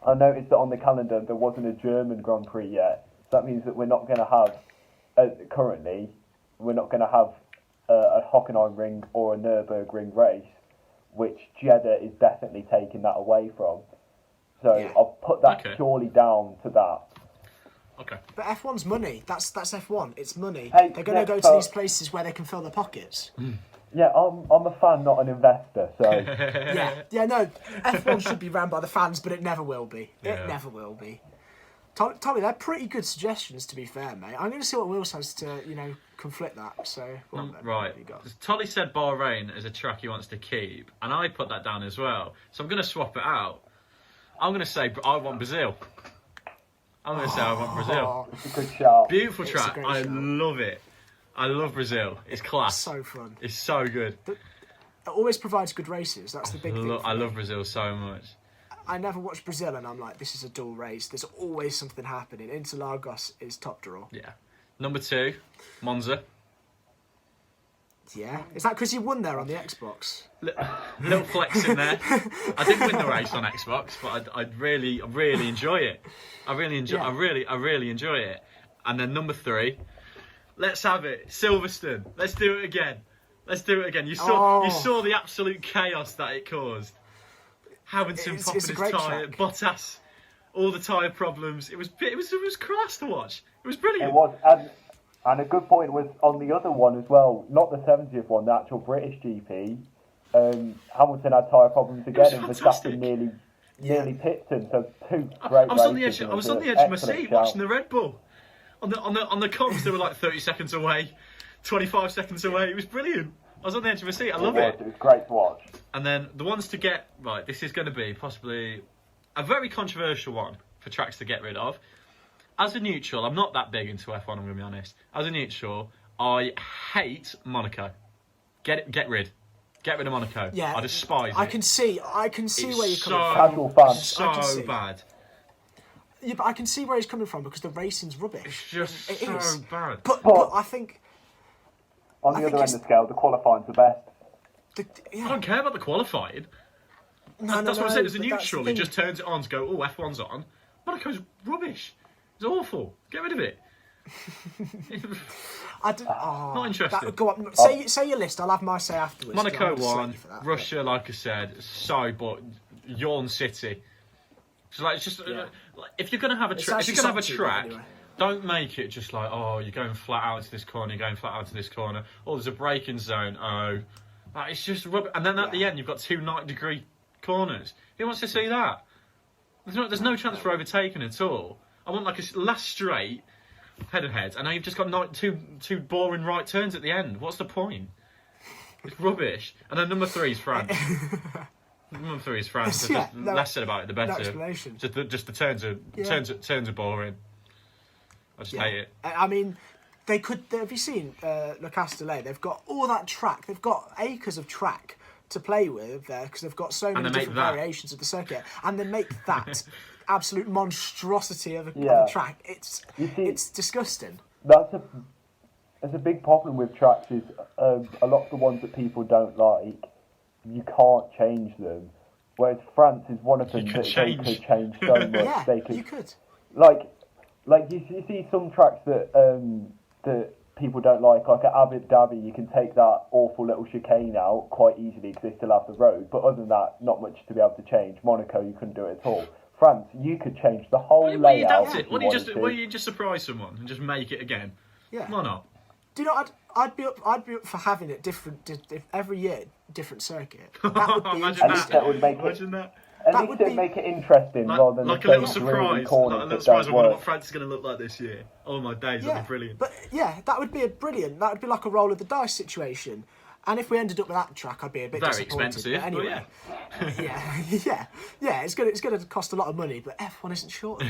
I noticed that on the calendar there wasn't a German Grand Prix yet. So that means that we're not going to have, currently, we're not going to have a Hockenheimring or a Nürburgring race, which Jeddah is definitely taking that away from. So I'll put that purely down to that. Okay. But F1's money. That's F1. It's money. Hey, they're going to go to these places where they can fill their pockets. Yeah, I'm a fan, not an investor. So no. F1 should be ran by the fans, but it never will be. It never will be. Tommy, they're pretty good suggestions, to be fair, mate. I'm going to see what Will says to, conflict that. So right. Tolly said Bahrain is a track he wants to keep, and I put that down as well. So I'm going to swap it out. I'm going to say I want Brazil. I'm going to say I want Brazil. It's a good shout. Beautiful track. I love it. I love Brazil. It's class. It's so fun. It's so good. It always provides good races. That's the big thing. I love Brazil so much. I never watch Brazil and I'm like, this is a dual race. There's always something happening. Interlagos is top draw. Yeah. Number 2, Monza. Yeah. Is that because you won there on the Xbox? Little flex in there. I didn't win the race on Xbox, but I really enjoy it. I really enjoy it. And then number 3, let's have it. Silverstone. Let's do it again. You saw the absolute chaos that it caused. Hamilton popping his tyre, Bottas, all the tyre problems. It was class to watch. It was brilliant. It was, and a good point was on the other one as well, not the 70th one, the actual British GP. Hamilton had tyre problems again, and Verstappen nearly pipped him. So two great races. I was on the edge of my seat watching the Red Bull. On the comps, they were like 30 seconds away, 25 seconds away. It was brilliant. I was on the edge of my seat. I love it. It was great to watch. And then the ones to get right. This is going to be possibly a very controversial one for tracks to get rid of. As a neutral, I'm not that big into F1. I'm going to be honest. As a neutral, I hate Monaco. Get rid of Monaco. Yeah, I despise it. I can see where you're coming from. Casual fan. So bad. Yeah, but I can see where he's coming from because the racing's rubbish. It's just it so is. bad. But I think on the other end of the scale, the qualifying's the best. I don't care about the qualifying. That's what I'm saying. As a neutral, he just turns it on to go, oh, F1's on. Monaco's rubbish. It's awful. Get rid of it. Not interested. Go on. Say your list. I'll have my say afterwards. Monaco 1, Russia, like I said, but Yawn City. So like, it's just if you're gonna have a track, anyway. Don't make it just like, oh, you're going flat out to this corner, you're going flat out to this corner. Oh, there's a braking zone. Oh, like, it's just rubbish. And then at the end, you've got 2 90-degree corners. Who wants to see that? There's no chance for overtaking at all. I want like a last straight head-to-head, and now you've just got two boring right turns at the end. What's the point? It's rubbish. And then number 3 is France. Number 3 is France. So less said about it, the better. No explanation. Just the turns are boring. I just hate it. I mean, they could. Have you seen Le Castellet? They've got all that track. They've got acres of track to play with there because they've got so many different variations of the circuit, and they make that absolute monstrosity of a track. It's disgusting. That's a big problem with tracks. Is a lot of the ones that people don't like, you can't change them. Whereas France is one of them that they could change so much. Yeah, you could. Like you see some tracks that people don't like at Abu Dhabi, you can take that awful little chicane out quite easily because they still have the road. But other than that, not much to be able to change. Monaco, you couldn't do it at all. France, you could change the whole layout. Why don't you just surprise someone and just make it again? Yeah. Why not? Do you know? I'd be up for having it different every year, different circuit. That would be Imagine interesting. That would make Imagine that. At least it'd make it interesting rather than like a the little same surprise. corners Like a little that surprise. don't I wonder work. what France is going to look like this year. Oh my days, that'd be brilliant. But yeah, that would be brilliant. That would be like a roll of the dice situation. And if we ended up with that track, I'd be a bit Very disappointed. expensive, But anyway, yeah. It's gonna cost a lot of money, but F1 isn't short.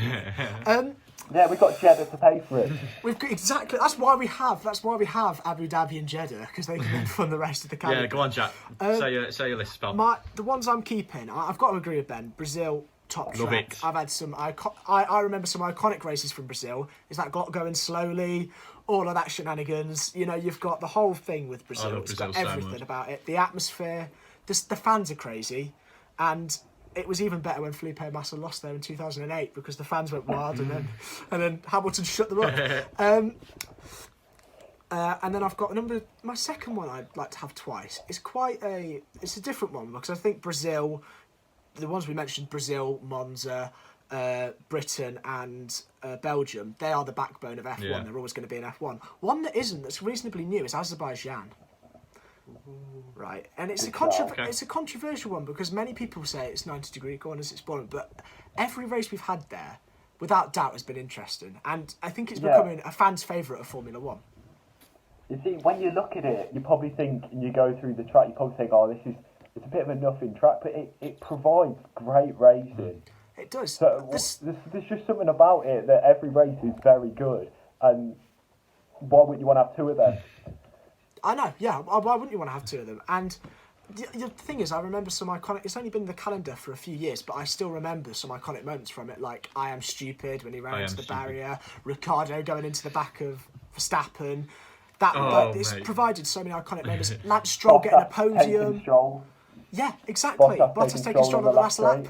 Yeah, we've got Jeddah to pay for it. We've got, exactly. That's why we have Abu Dhabi and Jeddah, because they can then fund the rest of the calendar. Yeah, go on, Jack. Say your list, spell. The ones I'm keeping, I've got to agree with Ben. Brazil, top Love track. it. I've had some. I remember some iconic races from Brazil. Is that going slowly? All of that shenanigans. You know, you've got the whole thing with Brazil. love It's Brazil got so everything much. about it. The atmosphere. The fans are crazy, and it was even better when Felipe Massa lost there in 2008 because the fans went wild and then Hamilton shut them up. And then I've got my second one I'd like to have twice. It's a different one because I think Brazil, the ones we mentioned, Brazil, Monza, Britain and Belgium, they are the backbone of F1. Yeah. They're always going to be in F1. One that isn't, that's reasonably new, is Azerbaijan. Right, and it's a controversial one because many people say it's 90-degree corners, it's boring, but every race we've had there, without doubt, has been interesting, and I think it's becoming a fan's favourite of Formula One. You see, when you look at it, you probably think, and you go through the track, you probably think, oh, it's a bit of a nothing track, but it provides great racing. It does. So there's just something about it that every race is very good, and why wouldn't you want to have two of them? I know, yeah. Why wouldn't you want to have two of them? And the thing is, I remember some iconic... It's only been in the calendar for a few years, but I still remember some iconic moments from it, like I Am Stupid when he ran into the barrier, Ricciardo going into the back of Verstappen. It's provided so many iconic moments. Lance Stroll getting a podium. Yeah, exactly. Bottas taking Stroll on the last lap.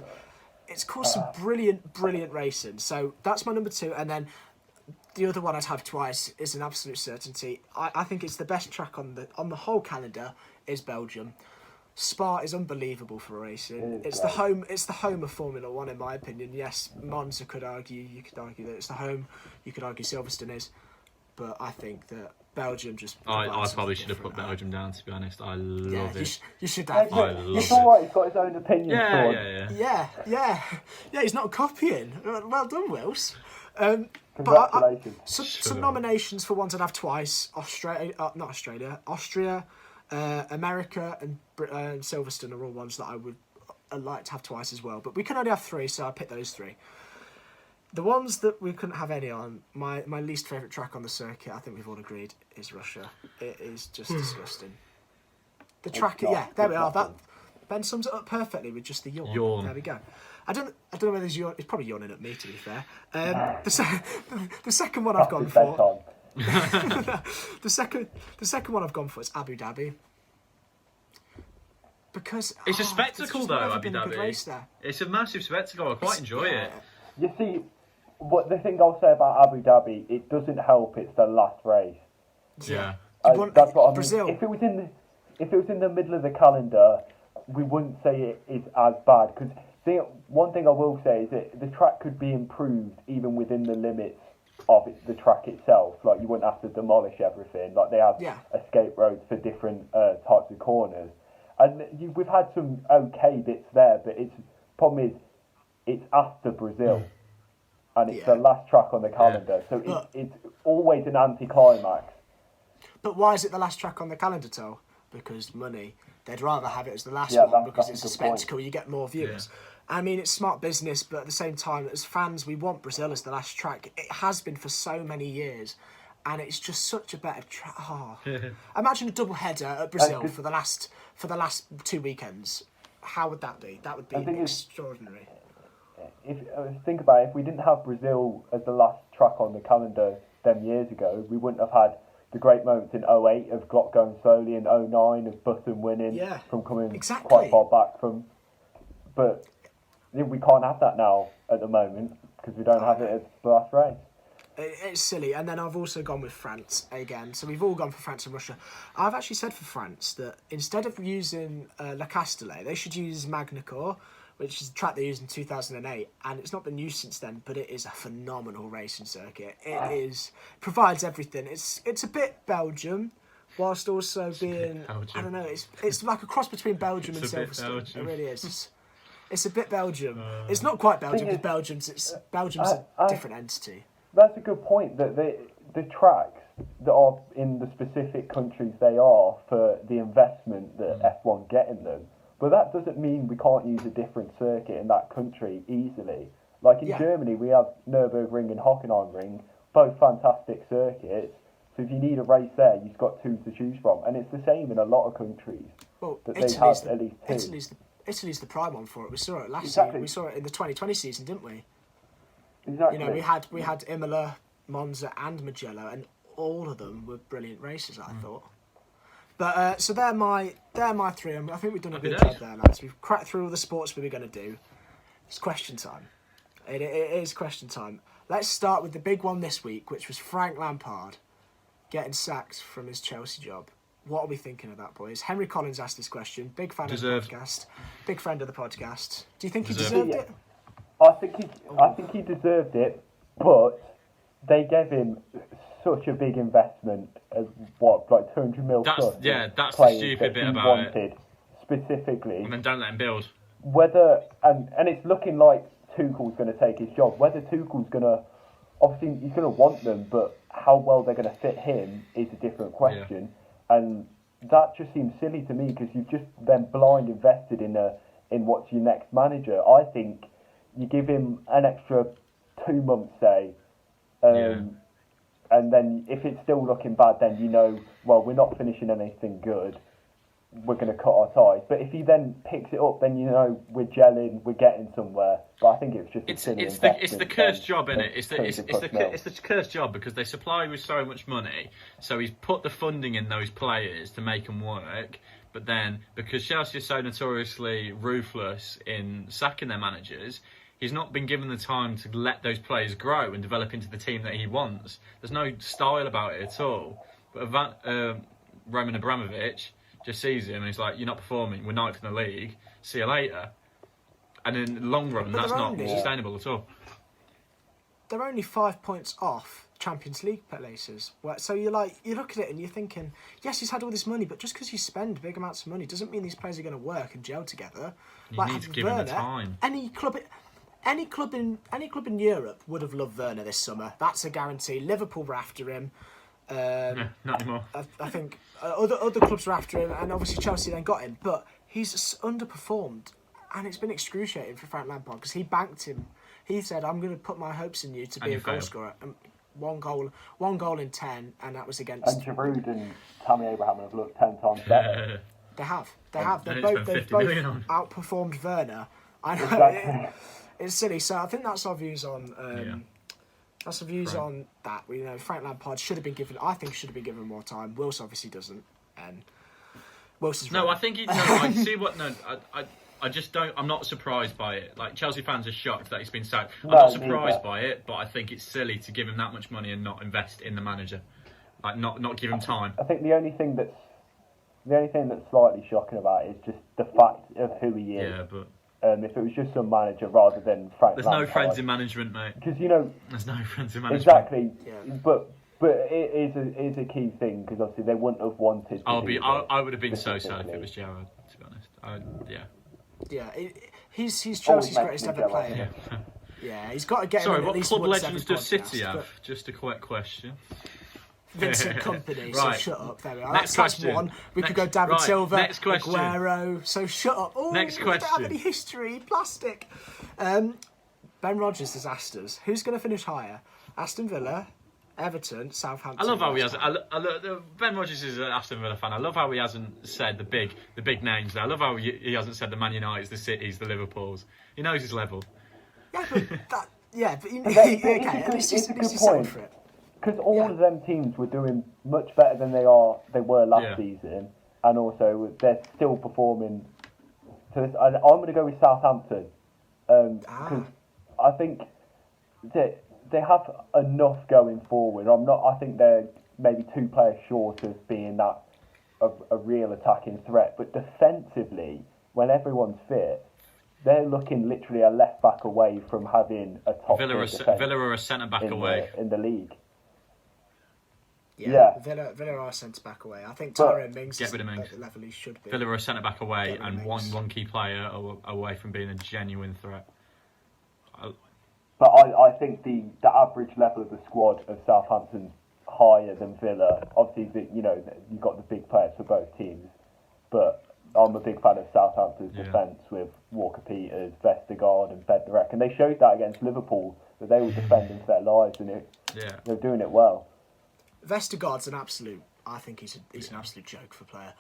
It's caused some brilliant racing. So that's my number two, and then... The other one I'd have twice is an absolute certainty. I think it's the best track on the whole calendar is Belgium. Spa is unbelievable for racing. It's the home of Formula One in my opinion. Yes, Monza you could argue that it's the home. You could argue Silverstone is, but I think that Belgium just. I probably should have put Belgium down, to be honest. I love it. You should have. It's all right. He's got his own opinion. Yeah. He's not copying. Well done, Wills. Congratulations. Some nominations for ones I'd have twice: Austria, America, and Silverstone are all ones that I'd like to have twice as well. But we can only have three, so I picked those three. The ones that we couldn't have any on, my least favourite track on the circuit, I think we've all agreed, is Russia. It is just disgusting. The track, there we are. That Ben sums it up perfectly with just the yawn. There we go. I don't know whether it's probably yawning at me, to be fair. The second one I've gone for. the second one I've gone for is Abu Dhabi. Because it's a spectacle, though. Abu Dhabi. It's a massive spectacle. I quite enjoy it. You see, the thing I'll say about Abu Dhabi, it doesn't help. It's the last race. Yeah. That's what I mean. Brazil. If it was in the middle of the calendar, we wouldn't say it is as bad. Because one thing I will say is that the track could be improved even within the limits of the track itself. Like, you wouldn't have to demolish everything. Like, they have escape roads for different types of corners. And we've had some okay bits there, but problem is, it's after Brazil, and it's the last track on the calendar, so it's always an anticlimax. But why is it the last track on the calendar, Tol? Because money. They'd rather have it as the last one because it's a spectacle, you get more viewers. Yeah. I mean, it's smart business, but at the same time, as fans, we want Brazil as the last track. It has been for so many years, and it's just such a better track. Oh. Imagine a double header at Brazil for the last 2 weekends. How would that be? That would be extraordinary. Think about it, if we didn't have Brazil as the last track on the calendar them years ago, we wouldn't have had the great moments in 08 of Glock going slowly, and 09 of Button winning from coming quite far back from. But we can't have that now at the moment because we don't have it as the last race. It's silly. And then I've also gone with France again. So we've all gone for France and Russia. I've actually said for France that instead of using La Castellet, they should use Magny-Cours, which is the track they used in 2008. And it's not been used since then, but it is a phenomenal racing circuit. Provides everything. It's a bit Belgium, whilst also being, I don't know, it's like a cross between Belgium and Silverstone. It really is. It's a bit Belgium. It's not quite Belgium because Belgium's a different entity. That's a good point. That the tracks that are in the specific countries they are for the investment that F1 get in them, but that doesn't mean we can't use a different circuit in that country easily. Like in Germany, we have Nürburgring and Hockenheimring, both fantastic circuits. So if you need a race there, you've got two to choose from, and it's the same in a lot of countries. Well, that they have at least two. Italy's the prime one for it. We saw it last Exactly. year. We saw it in the 2020 season, didn't we? Exactly. You know, we had Imola, Monza, and Mugello, and all of them were brilliant races, I thought. But so they're my three. I think we've done a good job there, lads. We've cracked through all the sports we were going to do. It's question time. It is question time. Let's start with the big one this week, which was Frank Lampard getting sacked from his Chelsea job. What are we thinking of that, boys? Henry Collins asked this question. Big fan of the podcast. Big friend of the podcast. Do you think he deserved it? I think he deserved it, but they gave him such a big investment as like 200 mil plus. That's the stupid bit about it. Specifically. And then don't let him build. Whether and it's looking like Tuchel's going to take his job. Whether Tuchel's going to, obviously he's going to want them, but how well they're going to fit him is a different question. Yeah. And that just seems silly to me because you've just then blind invested in what's your next manager. I think you give him an extra 2 months, say, and then if it's still looking bad, then well, we're not finishing anything good. We're going to cut our ties. But if he then picks it up, then we're gelling, we're getting somewhere. But I think it's just it's the cursed job, isn't it? It's the cursed job because they supply with so much money. So he's put the funding in those players to make them work. But then because Chelsea is so notoriously ruthless in sacking their managers, he's not been given the time to let those players grow and develop into the team that he wants. There's no style about it at all. But Roman Abramovich just sees him and he's like, "You're not performing. We're ninth in the league. See you later." And in the long run, that's not sustainable at all. They're only 5 points off Champions League places. So you look at it and you're thinking, yes, he's had all this money, but just because you spend big amounts of money doesn't mean these players are going to work and gel together. You need to give him the time. Any club in Europe would have loved Werner this summer. That's a guarantee. Liverpool were after him. Not anymore. I think other clubs were after him, and obviously Chelsea then got him. But he's underperformed, and it's been excruciating for Frank Lampard because he banked him. He said, "I'm going to put my hopes in you to be a goal scorer." And one goal in 10, and that was against. And Giroud and Tammy Abraham have looked 10 times better. They have. They've both outperformed Werner. I know. Exactly. It's silly. So I think that's our views on. That's our views on that. Frank Lampard should have been given more time. Wilson obviously doesn't, and Wilson's no. wrong. I think I see what. No, I just don't. I'm not surprised by it. Like Chelsea fans are shocked that he's been sacked. I'm not surprised by it, but I think it's silly to give him that much money and not invest in the manager. Like not give him time. I think the only thing that's slightly shocking about it is just the fact of who he is. Yeah, but. If it was just some manager rather than Frank There's Lampard. no friends in management, mate. Because there's no friends in management. Exactly. Yeah. But it is a key thing because obviously they wouldn't have wanted. I would have been so sad if it was Gerrard. To be honest, Yeah, he's Chelsea's greatest ever player. Yeah, he's got to get. Sorry, him in what at least club once legends every does podcast, City have? Just a quick question. Vincent Kompany, so Right. shut up. There we are. Next That's question. one. We could go Next- David right, Silva, next question. Aguero. So shut up. Oh, Next we don't have question. any history. Plastic. Ben Rodgers has asked us, who's going to finish higher? Aston Villa, Everton, Southampton. I love how he has. Ben Rodgers is an Aston Villa fan. I love how he hasn't said the big names there. I love how he hasn't said the Man Uniteds, the Cities, the Liverpools. He knows his level. Yeah, but at least he's point. for it. Because all of them teams were doing much better than they were last season, and also they're still performing. So I'm going to go with Southampton because I think that they have enough going forward. I think they're maybe 2 players short of being that a real attacking threat. But defensively, when everyone's fit, they're looking literally a left back away from having a top Villa are a centre back away in the league. Yeah. Villa are a centre back away. I think Tyrone Mings get rid of Mings. at the level he should be. Villa are a centre back away and one key player away from being a genuine threat. But I think the average level of the squad of Southampton's higher than Villa. Obviously, you've got the big players for both teams, but I'm a big fan of Southampton's defence with Walker-Peters, Vestergaard and Bednarek, and they showed that against Liverpool, that they were defending for their lives, and they're doing it well. Vestergaard's an absolute. I think he's an absolute joke for a player.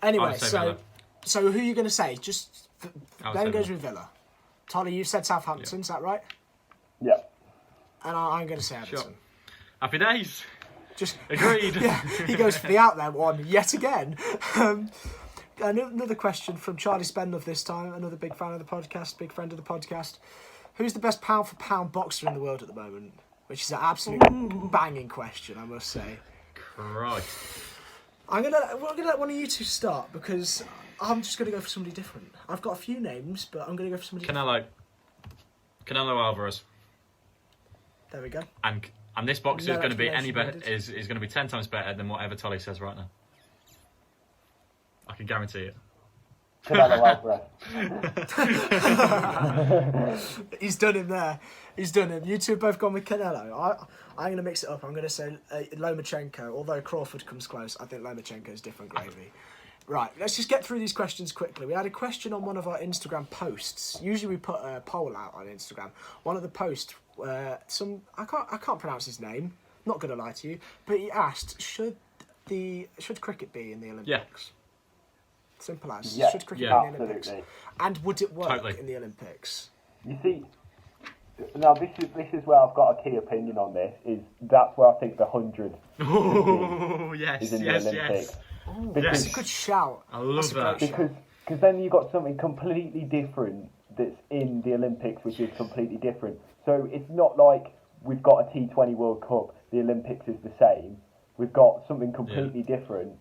Anyway, so who are you going to say? Just Ben goes with Villa. Tolly, you said Southampton. Is that right? Yeah. And I'm going to say Everton. Sure. Happy days. Just agreed. He goes for the out there one yet again. Another question from Charlie Spenlove this time. Another big fan of the podcast, big friend of the podcast. Who's the best pound for pound boxer in the world at the moment? Which is an absolute banging question, I must say. Christ. We're gonna let one of you two start because I'm just gonna go for somebody different. I've got a few names, but I'm gonna go for somebody different. Canelo Alvarez. There we go. And this boxer is going to be is going to be 10 times better than whatever Tolly says right now. I can guarantee it. Canelo Alvarez. He's done him there. He's done him. You two have both gone with Canelo. I'm going to mix it up. I'm going to say Lomachenko. Although Crawford comes close, I think Lomachenko's different gravy. Right, let's just get through these questions quickly. We had a question on one of our Instagram posts. Usually we put a poll out on Instagram. One of the posts, I can't pronounce his name. Not going to lie to you, but he asked, should cricket be in the Olympics? Yeah. Simple as. Yeah, should cricket be in the Olympics? Absolutely. And would it work Totally. in the Olympics? You see, now this is where I've got a key opinion on this. That's where I think the 100 is in the Olympics. Oh, that's a good shout. I love that. Because then you've got something completely different that's in the Olympics, which is completely different. So it's not like we've got a T20 World Cup, the Olympics is the same. We've got something completely different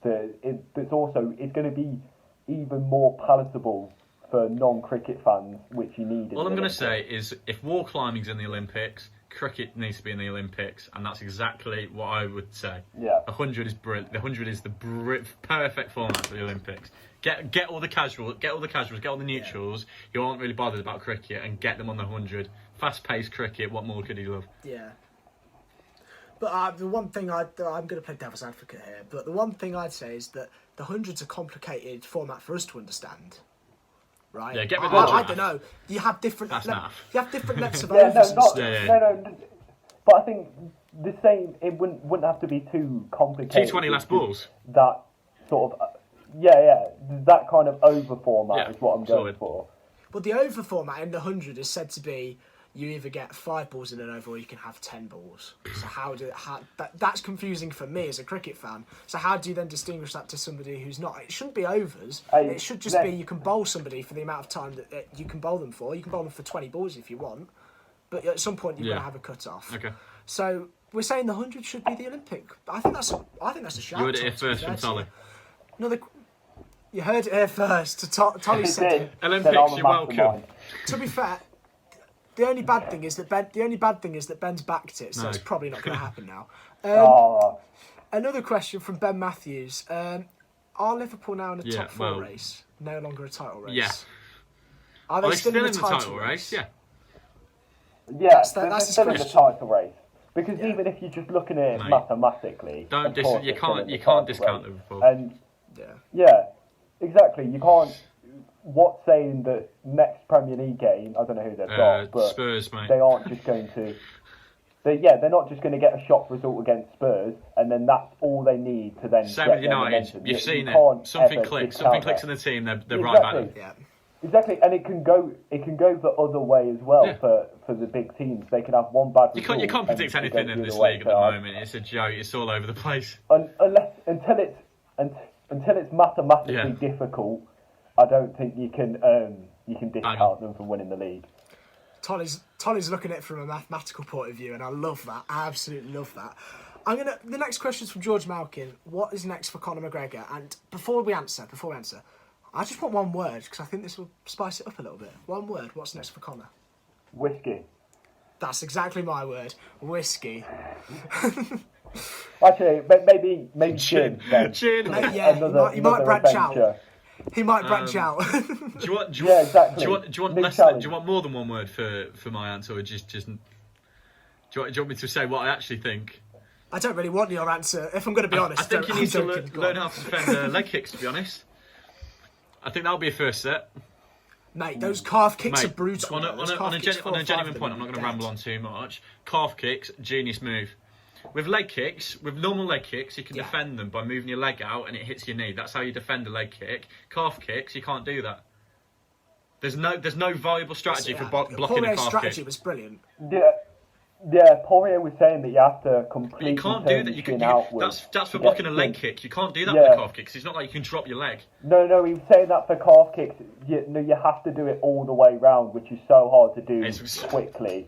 that's also is going to be even more palatable for non-cricket fans, which you need. All I'm going to say is if wall climbing's in the Olympics, cricket needs to be in the Olympics, and that's exactly what I would say. Yeah. 100 is brilliant. The 100 is the perfect format for the Olympics. Get all the casuals, get all the neutrals who aren't really bothered about cricket, and get them on the 100. Fast-paced cricket. What more could you love? Yeah. But the one thing I'm going to play devil's advocate here. But the one thing I'd say is that the 100's a complicated format for us to understand. Right? Yeah, get rid of I don't know. You have different. That's enough. You have different lengths of No. But I think the same. It wouldn't have to be too complicated. T20 last balls. That sort of. That kind of over format is what I'm going for. But the over format in the 100 is said to be you either get 5 balls in an over or you can have 10 balls. So that's confusing for me as a cricket fan. So how do you then distinguish that to somebody who's not? It shouldn't be overs. It should just be you can bowl somebody for the amount of time that you can bowl them for. You can bowl them for 20 balls if you want, but at some point you've got to have a cut off. Okay. So we're saying the 100 should be the Olympic. I think that's a shout. You heard it here first from Tolly. You heard it here first. Tolly said it. Olympics, you're welcome. To be fair, the only bad thing is that Ben's backed it, so it's probably not going to happen now. Another question from Ben Matthews: are Liverpool now in a top 4 race? No longer a title race. Yeah. Are they still in the title race? Yeah. Yeah, they're still in the title race. Because even if you're just looking at it mathematically, you can't discount Liverpool. And exactly. You can't. What's saying that next Premier League game? I don't know who they've got, but Spurs, mate. They aren't just going to. They're not just going to get a shock result against Spurs, and then that's all they need to then. Same with United. You've seen it. Something clicks in the team. They're right back. Yeah. Exactly, and it can go the other way as well for the big teams. They can have one bad result. You can't predict anything in this league at the moment. It's a joke. It's all over the place. Until it's mathematically difficult, I don't think you can discount them from winning the league. Tolly's looking at it from a mathematical point of view, and I love that. I absolutely love that. The next question is from George Malkin. What is next for Conor McGregor? And before we answer, I just want one word because I think this will spice it up a little bit. One word. What's next for Conor? Whiskey. That's exactly my word. Whiskey. Actually, maybe gin. Gin. Yeah, he might branch out. He might branch out. Exactly. Do you want more than one word for my answer, or just? Do you want me to say what I actually think? I don't really want your answer. If I'm going to be honest, I think you need to learn how to defend leg kicks. To be honest, I think that'll be a first set. Mate, those calf kicks are brutal. On a genuine point, I'm not going to ramble on too much. Calf kicks, genius move. With normal leg kicks, you can defend them by moving your leg out and it hits your knee. That's how you defend a leg kick. Calf kicks, you can't do that. There's no viable strategy for blocking a calf strategy kick. was brilliant. Yeah, Poirier was saying that you have to completely. But you can't do that. That's for blocking a leg kick. You can't do that with a calf kick because it's not like you can drop your leg. No, he was saying that for calf kicks, you have to do it all the way round, which is so hard to do quickly.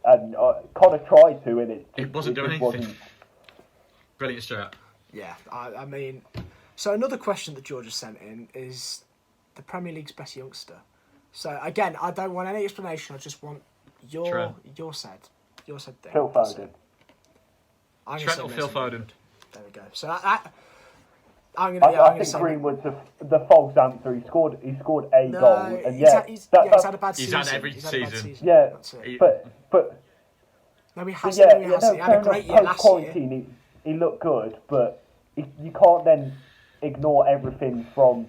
And Conor tried to, and it wasn't doing anything. Brilliant strat. Yeah, I mean, so another question that George has sent in is the Premier League's best youngster. So again, I don't want any explanation. I just want your said thing. Phil Foden. Trent or Phil Foden? There we go. So I think Greenwood's the false answer. He scored a goal, and he's had a bad season. He's had every season. Yeah, but no, he hasn't. He had a great year last year. He looked good, but you can't then ignore everything from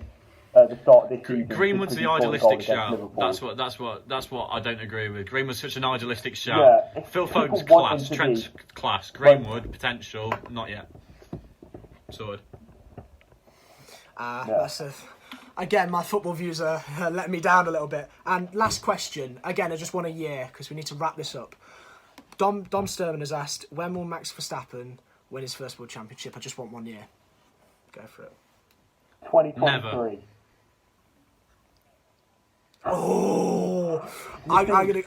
the start of this season. Greenwood's the idealistic shout. That's what I don't agree with. Greenwood's such an idealistic shout. Yeah, Phil Foden's class, Trent's class, Greenwood potential, not yet. Sorted. Again, my football views are letting me down a little bit. And last question, again, I just want a year because we need to wrap this up. Dom Sturman has asked, when will Max Verstappen win his first World Championship? I just want 1 year. Go for it. 2023. Never. Oh, I'm gonna.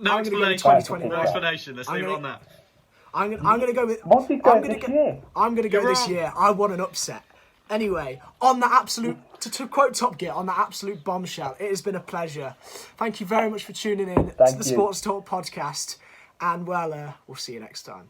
No explanation. No explanation. Let's leave it on that. I'm gonna go with. Monty's going this year. I'm gonna go this year. I want an upset. Anyway, on the absolute, to quote Top Gear, on the absolute bombshell, it has been a pleasure. Thank you very much for tuning in to the Sports Talk podcast, and we'll see you next time.